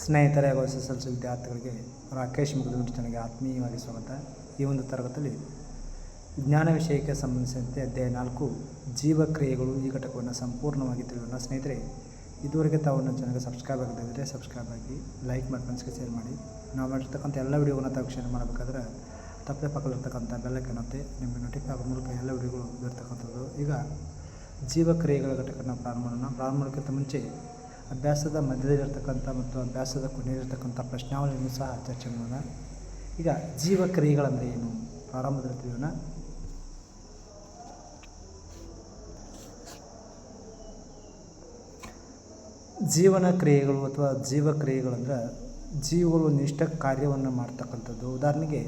ಸ್ನೇಹಿತರೆ ಹಾಗೂ SSLC ವಿದ್ಯಾರ್ಥಿಗಳಿಗೆ ರಾಕೇಶ್ ಮುಗಿದು ನನಗೆ ಆತ್ಮೀಯವಾಗಿ ಸ್ವಾಗತ. ಈ ಒಂದು ತರಗತಿಯಲ್ಲಿ ವಿಜ್ಞಾನ ವಿಷಯಕ್ಕೆ ಸಂಬಂಧಿಸಿದಂತೆ ಅಧ್ಯಾಯ 4 ಜೀವಕ್ರಿಯೆಗಳು ಈ ಘಟಕವನ್ನು ಸಂಪೂರ್ಣವಾಗಿ ತಿಳಿಯೋಣ. ಸ್ನೇಹಿತರೆ, ಇದುವರೆಗೆ ತಾವು ನನ್ನ ಚಾನಲ್ಗೆ ಸಬ್ಸ್ಕ್ರೈಬ್ ಆಗದಿದ್ದರೆ ಸಬ್ಸ್ಕ್ರೈಬ್ ಆಗಿ, ಲೈಕ್ ಮಾಡಿ, ಫ್ರೆಂಡ್ಸ್ಗೆ ಶೇರ್ ಮಾಡಿ. ನಾವು ಮಾಡಿರ್ತಕ್ಕಂಥ ಎಲ್ಲ ವಿಡಿಯೋವನ್ನು ತಾವು ಶೇರ್ ಮಾಡಬೇಕಾದ್ರೆ ತಪ್ಪದೆ ಪಕ್ಕದಲ್ಲಿರ್ತಕ್ಕಂಥ ಬೆಲ್ಲೈಕನ್ ಒತ್ತಿ ನಿಮಗೆ ನೋಟಿಫೈ ಆಗೋ ಮೂಲಕ ಎಲ್ಲ ವಿಡಿಯೋಗಳು ಇರ್ತಕ್ಕಂಥದ್ದು. ಈಗ ಜೀವಕ್ರಿಯೆಗಳ ಘಟಕವನ್ನು ಪ್ರಾರಂಭ ಮಾಡೋಕ್ಕಿಂತ ಮುಂಚೆ ಅಭ್ಯಾಸದ ಮಧ್ಯದಲ್ಲಿರ್ತಕ್ಕಂಥ ಮತ್ತು ಅಭ್ಯಾಸದ ಕೊನೆಯಲ್ಲಿರ್ತಕ್ಕಂಥ ಪ್ರಶ್ನಾವಳಿಯನ್ನು ಸಹ ಚರ್ಚೆ ಮಾಡೋಣ. ಈಗ ಜೀವಕ್ರಿಯೆಗಳಂದರೆ ಏನು ಪ್ರಾರಂಭದಲ್ಲಿ ತಿಳಿಯೋಣ. ಜೀವನ ಕ್ರಿಯೆಗಳು ಅಥವಾ ಜೀವಕ್ರಿಯೆಗಳಂದ್ರೆ ಜೀವಗಳು ನಿಷ್ಠ ಕಾರ್ಯವನ್ನು ಮಾಡ್ತಕ್ಕಂಥದ್ದು. ಉದಾಹರಣೆಗೆ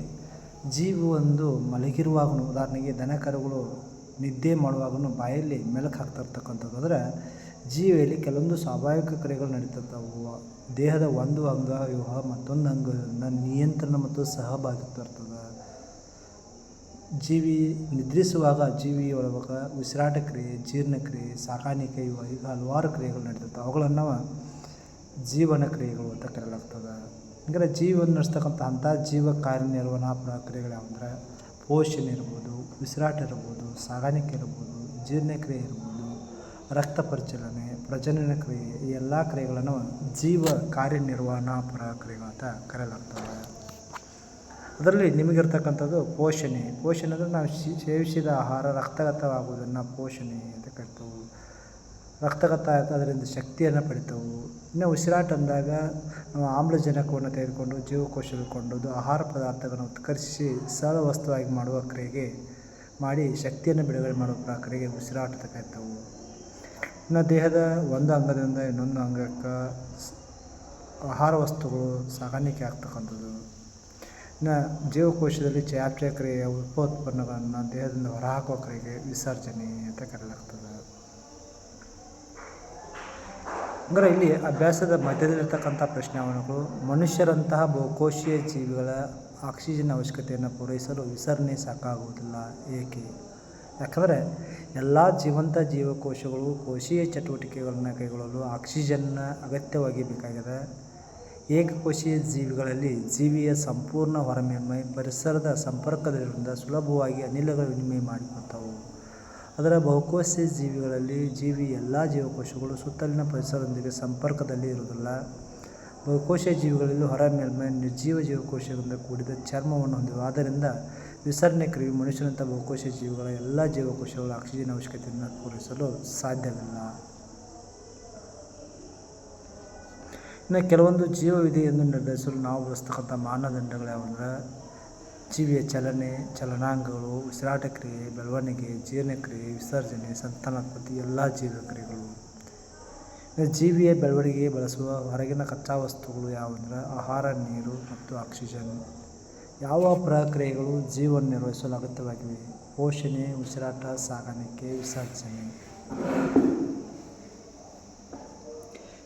ಜೀವವೊಂದು ಮಲಗಿರುವಾಗ, ಉದಾಹರಣೆಗೆ ದನಕರುಗಳು ನಿದ್ದೆ ಮಾಡುವಾಗೂ ಬಾಯಲ್ಲಿ ಮೆಲುಕು ಹಾಕ್ತಾ ಇರ್ತಕ್ಕಂಥದ್ದು. ಅಂದರೆ ಜೀವಿಯಲ್ಲಿ ಕೆಲವೊಂದು ಸ್ವಾಭಾವಿಕ ಕ್ರಿಯೆಗಳು ನಡೀತಿರ್ತಾವೆ. ದೇಹದ ಒಂದು ಅಂಗವ್ಯೂಹ ಮತ್ತೊಂದು ಅಂಗದಿಂದ ನಿಯಂತ್ರಣ ಮತ್ತು ಸಹಭಾಗಿತ್ವ ಇರ್ತದೆ. ಜೀವಿ ನಿದ್ರಿಸುವಾಗ ಜೀವಿಯೊಳಗೆ ಉಸಿರಾಟ ಕ್ರಿಯೆ, ಜೀರ್ಣಕ್ರಿಯೆ, ಸಾಕಾಣಿಕೆ ಈಗ ಹಲವಾರು ಕ್ರಿಯೆಗಳು ನಡೀತಿರ್ತವೆ. ಅವುಗಳನ್ನು ಜೀವನ ಕ್ರಿಯೆಗಳು ಅಂತ ಕರೆಯಲಾಗ್ತದೆ. ಅಂದರೆ ಜೀವವನ್ನು ನಡೆಸ್ತಕ್ಕಂಥ ಅಂಥ ಜೀವ ಕಾರ್ಯನಿರ್ವಹಣಾ ಪ್ರಕ್ರಿಯೆಗಳು ಯಾವುದಂದ್ರೆ ಪೋಷಣೆ ಇರ್ಬೋದು, ಉಸಿರಾಟ ಇರ್ಬೋದು, ಸಾಗಾಣಿಕೆ ಇರ್ಬೋದು, ಜೀರ್ಣಕ್ರಿಯೆ ಇರ್ಬೋದು, ರಕ್ತ ಪರಿಚಲನೆ, ಪ್ರಜನನ ಕ್ರಿಯೆ, ಈ ಎಲ್ಲ ಕ್ರಿಯೆಗಳನ್ನು ಜೀವ ಕಾರ್ಯನಿರ್ವಹಣಾ ಪ್ರಕ್ರಿಯೆಗಳು ಅಂತ ಕರೆಯಲಾಗ್ತದೆ. ಅದರಲ್ಲಿ ನಿಮಗಿರ್ತಕ್ಕಂಥದ್ದು ಪೋಷಣೆ ಅಂದರೆ ನಾವು ಸೇವಿಸಿದ ಆಹಾರ ರಕ್ತಗತವಾಗುವುದನ್ನು ಪೋಷಣೆ ಅಂತ ಕರಿತೇವೆ. ರಕ್ತಗತ ಅದರಿಂದ ಶಕ್ತಿಯನ್ನು ಪಡಿತೇವೆ. ಇನ್ನು ಉಸಿರಾಟ ಅಂದಾಗ ನಾವು ಆಮ್ಲಜನಕವನ್ನು ತೆಗೆದುಕೊಂಡು ಜೀವಕೋಶಗಳು ಕೊಂಡೊಯ್ದು ಆಹಾರ ಪದಾರ್ಥಗಳನ್ನು ಉತ್ಕರ್ಷಿಸಿ ಸರಳ ವಸ್ತುವಾಗಿ ಮಾಡುವ ಕ್ರಿಯೆಗೆ ಮಾಡಿ ಶಕ್ತಿಯನ್ನು ಬಿಡುಗಡೆ ಮಾಡುವ ಪ್ರಕ್ರಿಯೆಗೆ ಉಸಿರಾಟ ಅಂತ ಕರಿತೇವೆ. ಇನ್ನು ದೇಹದ ಒಂದು ಅಂಗದಿಂದ ಇನ್ನೊಂದು ಅಂಗಕ್ಕೆ ಆಹಾರ ವಸ್ತುಗಳು ಸಾಗಾಣಿಕೆ ಆಗ್ತಕ್ಕಂಥದ್ದು. ಇನ್ನು ಜೀವಕೋಶದಲ್ಲಿ ಚಯಾಪಚಯ ಕ್ರಿಯೆಯ ಉತ್ಪನ್ನಗಳನ್ನು ದೇಹದಿಂದ ಹೊರಹಾಕುವ ಕ್ರಿಯೆಗೆ ವಿಸರ್ಜನೆ ಅಂತ ಕರೆಯಲಾಗ್ತದೆ. ಅಂದರೆ ಇಲ್ಲಿ ಅಭ್ಯಾಸದ ಮಧ್ಯದಲ್ಲಿರ್ತಕ್ಕಂಥ ಪ್ರಶ್ನಾವಳಿಗಳು ಮನುಷ್ಯರಂತಹ ಬಹುಕೋಶೀಯ ಜೀವಿಗಳ ಆಕ್ಸಿಜನ್ ಅವಶ್ಯಕತೆಯನ್ನು ಪೂರೈಸಲು ವಿಸರಣೆ ಸಾಕಾಗುವುದಿಲ್ಲ. ಏಕೆ? ಯಾಕಂದರೆ ಎಲ್ಲ ಜೀವಂತ ಜೀವಕೋಶಗಳು ಕೋಶೀಯ ಚಟುವಟಿಕೆಗಳನ್ನು ಕೈಗೊಳ್ಳಲು ಆಕ್ಸಿಜನ್ನ ಅಗತ್ಯವಾಗಿ ಬೇಕಾಗಿದೆ. ಏಕಕೋಶೀಯ ಜೀವಿಗಳಲ್ಲಿ ಜೀವಿಯ ಸಂಪೂರ್ಣ ಹೊರಮೇಲ್ಮೈ ಪರಿಸರದ ಸಂಪರ್ಕದಲ್ಲಿರುವುದರಿಂದ ಸುಲಭವಾಗಿ ಅನಿಲಗಳ ವಿನಿಮಯ ಮಾಡಿಕೊಳ್ತಾವೆ. ಅದರ ಬಹುಕೋಶೀಯ ಜೀವಿಗಳಲ್ಲಿ ಜೀವಿ ಎಲ್ಲ ಜೀವಕೋಶಗಳು ಸುತ್ತಲಿನ ಪರಿಸರದೊಂದಿಗೆ ಸಂಪರ್ಕದಲ್ಲಿ ಇರುವುದಿಲ್ಲ. ಬಹುಕೋಶೀಯ ಜೀವಿಗಳಲ್ಲಿ ಹೊರ ಮೇಲ್ಮೈ ನಿರ್ಜೀವ ಜೀವಕೋಶಗಳಿಂದ ಕೂಡಿದ ಚರ್ಮವನ್ನು ಹೊಂದಿವೆ. ಆದ್ದರಿಂದ ವಿಸರಣೆ ಕ್ರಿಯೆ ಮನುಷ್ಯನಂಥ ಬಹುಕೋಶೀಯ ಜೀವಿಗಳ ಎಲ್ಲ ಜೀವಕೋಶಗಳ ಆಕ್ಸಿಜನ್ ಅವಶ್ಯಕತೆಯನ್ನು ಪೂರೈಸಲು ಸಾಧ್ಯವಿಲ್ಲ. ಇನ್ನು ಕೆಲವೊಂದು ಜೀವವಿಧಿಯನ್ನು ನಿರ್ಧರಿಸಲು ನಾವು ಬಳಸ್ತಕ್ಕಂಥ ಮಾನದಂಡಗಳು ಯಾವುದಂದ್ರೆ ಜೀವಿಯ ಚಲನೆ, ಚಲನಾಂಗಗಳು, ಉಸಿರಾಟ ಕ್ರಿಯೆ, ಬೆಳವಣಿಗೆ, ಜೀರ್ಣಕ್ರಿಯೆ, ವಿಸರ್ಜನೆ, ಸಂತಾನೋತ್ಪತ್ತಿ ಎಲ್ಲ ಜೀವಕ್ರಿಯೆಗಳು. ಜೀವಿಯ ಬೆಳವಣಿಗೆಗೆ ಬಳಸುವ ಹೊರಗಿನ ಕಚ್ಚಾ ವಸ್ತುಗಳು ಯಾವುದಂದ್ರೆ ಆಹಾರ, ನೀರು ಮತ್ತು ಆಕ್ಸಿಜನ್. ಯಾವ ಪ್ರಕ್ರಿಯೆಗಳು ಜೀವವನ್ನು ನಿರ್ವಹಿಸಲು ಅಗತ್ಯವಾಗಿವೆ? ಪೋಷಣೆ, ಉಸಿರಾಟ, ಸಾಗಾಣಿಕೆ, ವಿಸರ್ಜನೆ.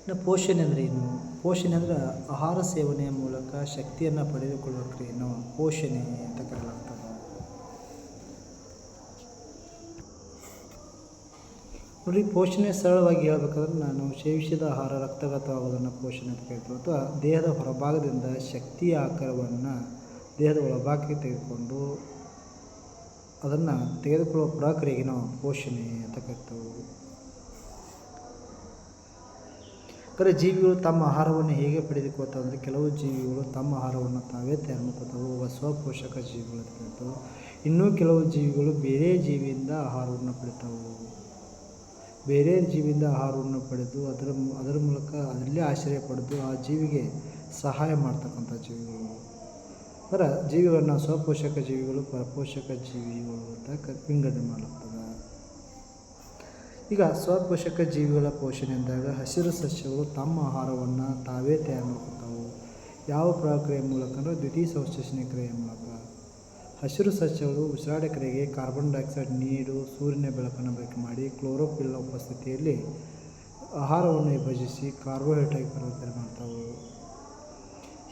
ಇನ್ನು ಪೋಷಣೆ ಅಂದರೆ ಏನು? ಪೋಷಣೆ ಅಂದರೆ ಆಹಾರ ಸೇವನೆಯ ಮೂಲಕ ಶಕ್ತಿಯನ್ನು ಪಡೆದುಕೊಳ್ಳುವ ಕ್ರಿಯೆಯನ್ನು ಪೋಷಣೆ ಅಂತ ಕರೆಯಲಾಗ್ತದೆ. ನೋಡಿ, ಪೋಷಣೆ ಸರಳವಾಗಿ ಹೇಳಬೇಕಾದ್ರೆ ನಾನು ಸೇವಿಸಿದ ಆಹಾರ ರಕ್ತಗತವಾಗುವುದನ್ನು ಪೋಷಣೆ ಅಂತ ಕರಿತೇವೆ. ಅಥವಾ ದೇಹದ ಹೊರಭಾಗದಿಂದ ಶಕ್ತಿಯ ಆಕಾರವನ್ನು ದೇಹದ ಒಳಭಾಗಕ್ಕೆ ತೆಗೆದುಕೊಂಡು ಅದನ್ನು ತೆಗೆದುಕೊಳ್ಳುವ ಪ್ರಕ್ರಿಯೆಗೆ ನಾವು ಪೋಷಣೆ ಅಂತ ಕರಿತೇವೆ. ಅಂದರೆ ಜೀವಿಗಳು ತಮ್ಮ ಆಹಾರವನ್ನು ಹೇಗೆ ಪಡೆದುಕೊಳ್ತಾವೆ ಅಂದರೆ ಕೆಲವು ಜೀವಿಗಳು ತಮ್ಮ ಆಹಾರವನ್ನು ತಾವೇ ತಯಾರು ಮಾಡ್ಕೊಳ್ತಾವೆ, ಸ್ವಪೋಷಕ ಜೀವಿಗಳು ಅಂತ ಕರಿತವೆ. ಇನ್ನೂ ಕೆಲವು ಜೀವಿಗಳು ಬೇರೆ ಜೀವಿಯಿಂದ ಆಹಾರವನ್ನು ಪಡಿತಾವೆ. ಬೇರೆ ಜೀವಿಯಿಂದ ಆಹಾರವನ್ನು ಪಡೆದು ಅದರ ಮೂಲಕ ಅದರಲ್ಲೇ ಆಶ್ರಯ ಪಡೆದು ಆ ಜೀವಿಗೆ ಸಹಾಯ ಮಾಡ್ತಕ್ಕಂಥ ಜೀವಿಗಳು. ಅಂದರೆ ಜೀವಿಗಳನ್ನು ಸ್ವಪೋಷಕ ಜೀವಿಗಳು, ಪರಪೋಷಕ ಜೀವಿಗಳು ಅಂತ ವಿಂಗಡಣೆ ಮಾಡಲಾಗ್ತದೆ. ಈಗ ಸ್ವಪೋಷಕ ಜೀವಿಗಳ ಪೋಷಣೆ ಅಂದಾಗ ಹಸಿರು ಸಸ್ಯಗಳು ತಮ್ಮ ಆಹಾರವನ್ನು ತಾವೇ ತಯಾರು ಮಾಡ್ಕೊತಾವೆ. ಯಾವ ಪ್ರಕ್ರಿಯೆ ಮೂಲಕ ಅಂದರೆ ದ್ವಿತೀಯ ಸಂಶ್ಲೇಷಣೆ ಕ್ರಿಯೆಯ ಮೂಲಕ. ಹಸಿರು ಸಸ್ಯಗಳು ಉಸಿರಾಟ ಕ್ರಿಯೆಗೆ ಕಾರ್ಬನ್ ಡೈಆಕ್ಸೈಡ್, ನೀರು, ಸೂರ್ಯನ ಬೆಳಕನ್ನು ಬಳಕೆ ಮಾಡಿ ಕ್ಲೋರೋಫಿಲ್ನ ಉಪಸ್ಥಿತಿಯಲ್ಲಿ ಆಹಾರವನ್ನು ವಿಭಜಿಸಿ ಕಾರ್ಬೋಹೈಡ್ರೇಟ್ ಪರಿವರ್ತನೆ ಮಾಡ್ತಾವೆ.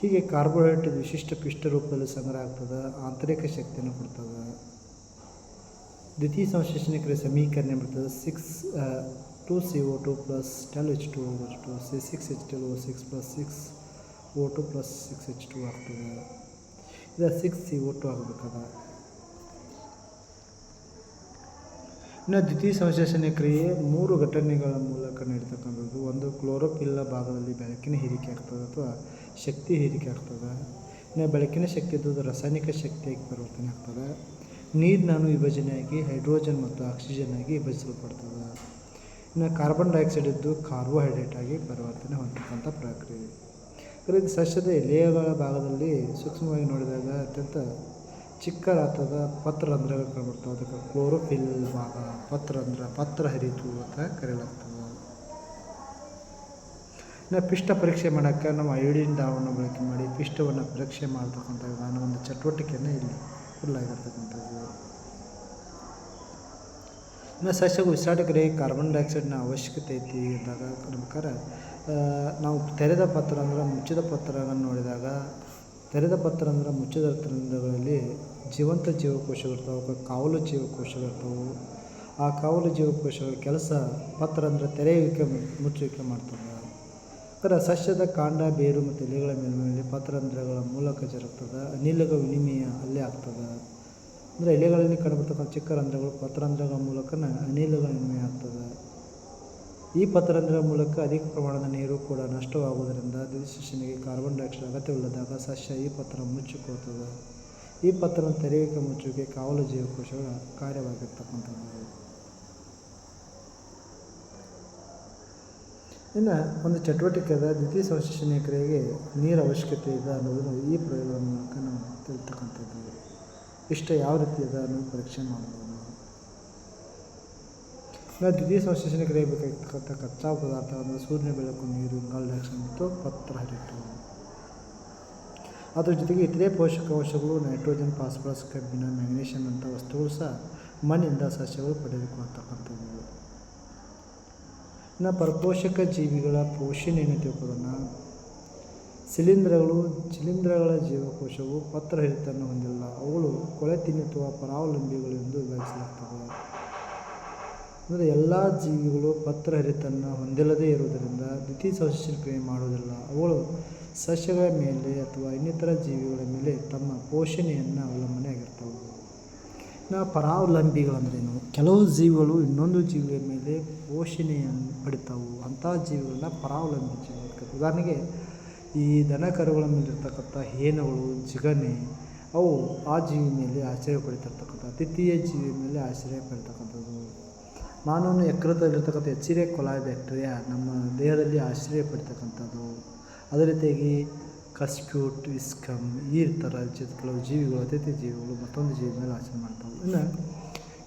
ಹೀಗೆ ಕಾರ್ಬೋಹೈಡ್ರೇಟ್ ವಿಶಿಷ್ಟ ಪಿಷ್ಟ ರೂಪದಲ್ಲಿ ಸಂಗ್ರಹ ಆಗ್ತದೆ, ಆಂತರಿಕ ಶಕ್ತಿಯನ್ನು ಕೊಡ್ತದೆ. ದ್ವಿತೀಯ ಸಂಶ್ಲೇಷಣೆ ಕ್ರಿಯೆ ಸಮೀಕರಣ ಬರ್ತದೆ 2CO2 + 12H2O, C6H12O6 + 6 O2 plus 6H2 ಆಗ್ತದೆ. ಇದು 6CO2 ಆಗಬೇಕದ. ಇನ್ನು ದ್ವಿತೀಯ ಸಂಶ್ಲೇಷಣೆ ಕ್ರಿಯೆ 3 ಘಟನೆಗಳ ಮೂಲಕ ನಡೀತಕ್ಕಂಥದ್ದು. ಒಂದು, ಕ್ಲೋರೋಫಿಲ್ ಭಾಗದಲ್ಲಿ ಬೆಳಕಿನ ಹೀರಿಕೆ ಆಗ್ತದೆ ಅಥವಾ ಶಕ್ತಿ ಹೀರಿಕೆ ಆಗ್ತದೆ. ಇನ್ನು ಬೆಳಕಿನ ಶಕ್ತಿ ಇದ್ದದ್ದು ರಾಸಾಯನಿಕ ಶಕ್ತಿಯಾಗಿ ಪರಿವರ್ತನೆ ಆಗ್ತದೆ. ನೀರಿನ ಅಣು ವಿಭಜನೆಯಾಗಿ ಹೈಡ್ರೋಜನ್ ಮತ್ತು ಆಕ್ಸಿಜನ್ ಆಗಿ ವಿಭಜಿಸಲ್ಪಡ್ತದೆ. ಇನ್ನು ಕಾರ್ಬನ್ ಡೈಆಕ್ಸೈಡ್ ಇದ್ದು ಕಾರ್ಬೋಹೈಡ್ರೇಟ್ ಆಗಿ ಪರಿವರ್ತನೆ ಹೊಂದತಕ್ಕಂಥ ಪ್ರಕ್ರಿಯೆ. ಇದು ಸಸ್ಯದ ಎಲೆಗಳ ಭಾಗದಲ್ಲಿ ಸೂಕ್ಷ್ಮವಾಗಿ ನೋಡಿದಾಗ ಅತ್ಯಂತ ಚಿಕ್ಕ ಗಾತ್ರದ ಪತ್ರರಂಧ್ರಗಳು ಕಂಡುಬರ್ತವೆ. ಅದಕ್ಕೆ ಕ್ಲೋರೋಫಿಲ್ ಭಾಗ ಪತ್ರರಂಧ್ರ, ಪತ್ರ ಹರಿತು ಅಂತ ಕರೆಯಲಾಗ್ತದೆ. ಇನ್ನು ಪಿಷ್ಟ ಪರೀಕ್ಷೆ ಮಾಡೋಕ್ಕೆ ನಾವು ಅಯೋಡಿನ್ ದ್ರಾವಣ ಬಳಕೆ ಮಾಡಿ ಪಿಷ್ಟವನ್ನು ಪರೀಕ್ಷೆ ಮಾಡ್ತಕ್ಕಂಥ ವಿಧಾನ ಒಂದು ಚಟುವಟಿಕೆಯನ್ನು ಇಲ್ಲಿ ಫುಲ್ಲಾಗಿರ್ತಕ್ಕಂಥದ್ದು. ಇನ್ನು ಸಸ್ಯಗಳು ಉಸಿರಾಟ ಕ್ರಿಯೆಗೆ ಕಾರ್ಬನ್ ಡೈಆಕ್ಸೈಡ್ನ ಅವಶ್ಯಕತೆ ಐತಿ ಅಂದಾಗ ಪ್ರಕಾರ ನಾವು ತೆರೆದ ಪತ್ರ ಅಂದ್ರೆ ಮುಚ್ಚಿದ ಪತ್ರಗಳನ್ನು ನೋಡಿದಾಗ ತೆರೆದ ಪತ್ರ ಅಂದ್ರೆ ಮುಚ್ಚಿದ ರಂಧ್ರಗಳಲ್ಲಿ ಜೀವಂತ ಜೀವಕೋಶಗಳಿರ್ತಾವೆ, ಅವಕ್ಕೆ ಕಾವಲು ಜೀವಕೋಶಗಳಿರ್ತಾವೆ. ಆ ಕಾವಲು ಜೀವಕೋಶಗಳ ಕೆಲಸ ಪತ್ರ ಅಂದರೆ ತೆರೆಯುವಿಕೆ ಮುಚ್ಚುವಿಕೆ ಮಾಡ್ತದೆ. ಅದರ ಸಸ್ಯದ ಕಾಂಡ, ಬೇರು ಮತ್ತು ಎಲೆಗಳ ಮೇಲ್ಮೇಲೆ ಪತ್ರರಂಧ್ರಗಳ ಮೂಲಕ ಜರುಗ್ತದೆ. ಅನಿಲಗಳ ವಿನಿಮಯ ಅಲ್ಲೇ ಆಗ್ತದೆ. ಅಂದರೆ ಎಲೆಗಳಲ್ಲಿ ಕಂಡುಬರ್ತಕ್ಕಂಥ ಚಿಕ್ಕ ರಂಧ್ರಗಳು ಪತ್ರರಂಧ್ರಗಳ ಮೂಲಕ ಅನಿಲಗಳ ವಿನಿಮಯ ಆಗ್ತದೆ. ಈ ಪತ್ರರಂಧ್ರಗಳ ಮೂಲಕ ಅಧಿಕ ಪ್ರಮಾಣದ ನೀರು ಕೂಡ ನಷ್ಟವಾಗುವುದರಿಂದ ದ್ವಿತೀಯ ಕಾರ್ಬನ್ ಡೈಆಕ್ಸೈಡ್ ಅಗತ್ಯವಿಲ್ಲದಾಗ ಸಸ್ಯ ಈ ಪತ್ರ ಮುಚ್ಚಿಕೊಳ್ಳುತ್ತದೆ. ಈ ಪತ್ರವನ್ನು ತೆರೆಯುವಿಕೆ ಮುಚ್ಚುವಿಕೆ ಕಾವಲು ಜೀವಕೋಶಗಳ ಕಾರ್ಯವಾಗಿರ್ತಕ್ಕಂಥದ್ದು. ಇನ್ನು ಒಂದು ಚಟುವಟಿಕೆದ ದ್ವಿತೀಯ ಸಂಶ್ಲೇಷಣೆ ಕ್ರಿಯೆಗೆ ನೀರು ಅವಶ್ಯಕತೆ ಇದೆ ಅನ್ನೋದನ್ನು ಈ ಪ್ರಯೋಗದ ಮೂಲಕ ನಾವು ತಿಳಿತಕ್ಕಂಥದ್ದು. ಇಷ್ಟ ಯಾವ ರೀತಿ ಇದೆ ಅನ್ನೋದು ಪರೀಕ್ಷೆ ಮಾಡ್ಬೋದು. ನಾವು ದ್ವಿತೀಯ ಸಂಶ್ಲೇಷಣೆ ಕ್ರಿಯೆ ಬೇಕಾಗಿರ್ತಕ್ಕಂಥ ಕಚ್ಚಾ ಪದಾರ್ಥ ಅಂದರೆ ಸೂರ್ಯನ ಬೆಳಕು, ನೀರು, ಇಂಗಾಲ ಡೈಆಕ್ಸೈಡ್ ಮತ್ತು ಪತ್ರ ಹರಿತು. ಅದ್ರ ಜೊತೆಗೆ ಇತರೆ ಪೋಷಕಾಂಶಗಳು ನೈಟ್ರೋಜನ್, ಫಾಸ್ಫರಸ್, ಕಬ್ಬಿಣ, ಮ್ಯಾಗ್ನೀಷಿಯಂ ಅಂಥ ವಸ್ತುಗಳು ಸಹ ಮಣ್ಣಿಂದ ಸಸ್ಯಗಳು ಪಡೆದುಕೊಳ್ಳತಕ್ಕಂಥದ್ದು. ಇನ್ನು ಪರಪೋಷಕ ಜೀವಿಗಳ ಪೋಷಣೆಯನ್ನು ತಿಳ್ಕೊಳ್ಳೋಣ. ಶಿಲೀಂಧ್ರಗಳ ಜೀವಕೋಶವು ಪತ್ರಹರಿತನ್ನು ಹೊಂದಿಲ್ಲ. ಅವುಗಳು ಕೊಳೆ ತಿನ್ನುತ್ತುವ ಪರಾವಲಂಬಿಗಳು ಎಂದು ವಿಭಜಿಸಲಾಗ್ತದೆ. ಅಂದರೆ ಎಲ್ಲ ಜೀವಿಗಳು ಪತ್ರಹರಿತನ್ನು ಹೊಂದಿಲ್ಲದೇ ಇರುವುದರಿಂದ ದ್ವಿತೀಯ ಸಂಶ್ಲೇಷಣೆ ಕ್ರಿಯೆ ಮಾಡುವುದಿಲ್ಲ. ಅವುಗಳು ಸಸ್ಯಗಳ ಮೇಲೆ ಅಥವಾ ಇನ್ನಿತರ ಜೀವಿಗಳ ಮೇಲೆ ತಮ್ಮ ಪೋಷಣೆಯನ್ನು ಅವಲಂಬನೆಯಾಗಿರ್ತವೆ. ಇನ್ನು ಪರಾವಲಂಬಿಗಳಂದ್ರೇನು? ಕೆಲವು ಜೀವಿಗಳು ಇನ್ನೊಂದು ಜೀವಿಯ ಮೇಲೆ ಪೋಷಣೆಯನ್ನು ಪಡಿತಾವು. ಅಂಥ ಜೀವಿಗಳನ್ನ ಪರಾವಲಂಬಿ ಜೀವಿಗಳು. ಉದಾಹರಣೆಗೆ ಈ ದನ ಕರುಗಳ ಮೇಲಿರ್ತಕ್ಕಂಥ ಹೇನುಗಳು, ಜಿಗಣೆ, ಅವು ಆ ಜೀವಿ ಮೇಲೆ ಆಶ್ರಯ ಪಡಿತಿರ್ತಕ್ಕಂಥ ತೃತೀಯ ಜೀವಿಯ ಮೇಲೆ ಆಶ್ರಯ ಪಡಿತಕ್ಕಂಥದ್ದು. ಮಾನವನ ಯಕೃತದಲ್ಲಿರ್ತಕ್ಕಂಥ ಎಚ್ಚಿರೆ ಕೊಲಾಯ್ ಬ್ಯಾಕ್ಟೀರಿಯಾ ನಮ್ಮ ದೇಹದಲ್ಲಿ ಆಶ್ರಯ ಪಡಿತಕ್ಕಂಥದ್ದು. ಅದೇ ರೀತಿಯಾಗಿ ಕಸ್ಕ್ಯೂಟ್, ವಿಸ್ಕಮ್ ಈ ಥರ ಕೆಲವು ಜೀವಿಗಳು ಅತಿಥಿ ಜೀವಿಗಳು ಮತ್ತೊಂದು ಜೀವಿ ಮೇಲೆ ಆಶ್ರಯ ಮಾಡ್ತಾವೆ. ಇನ್ನು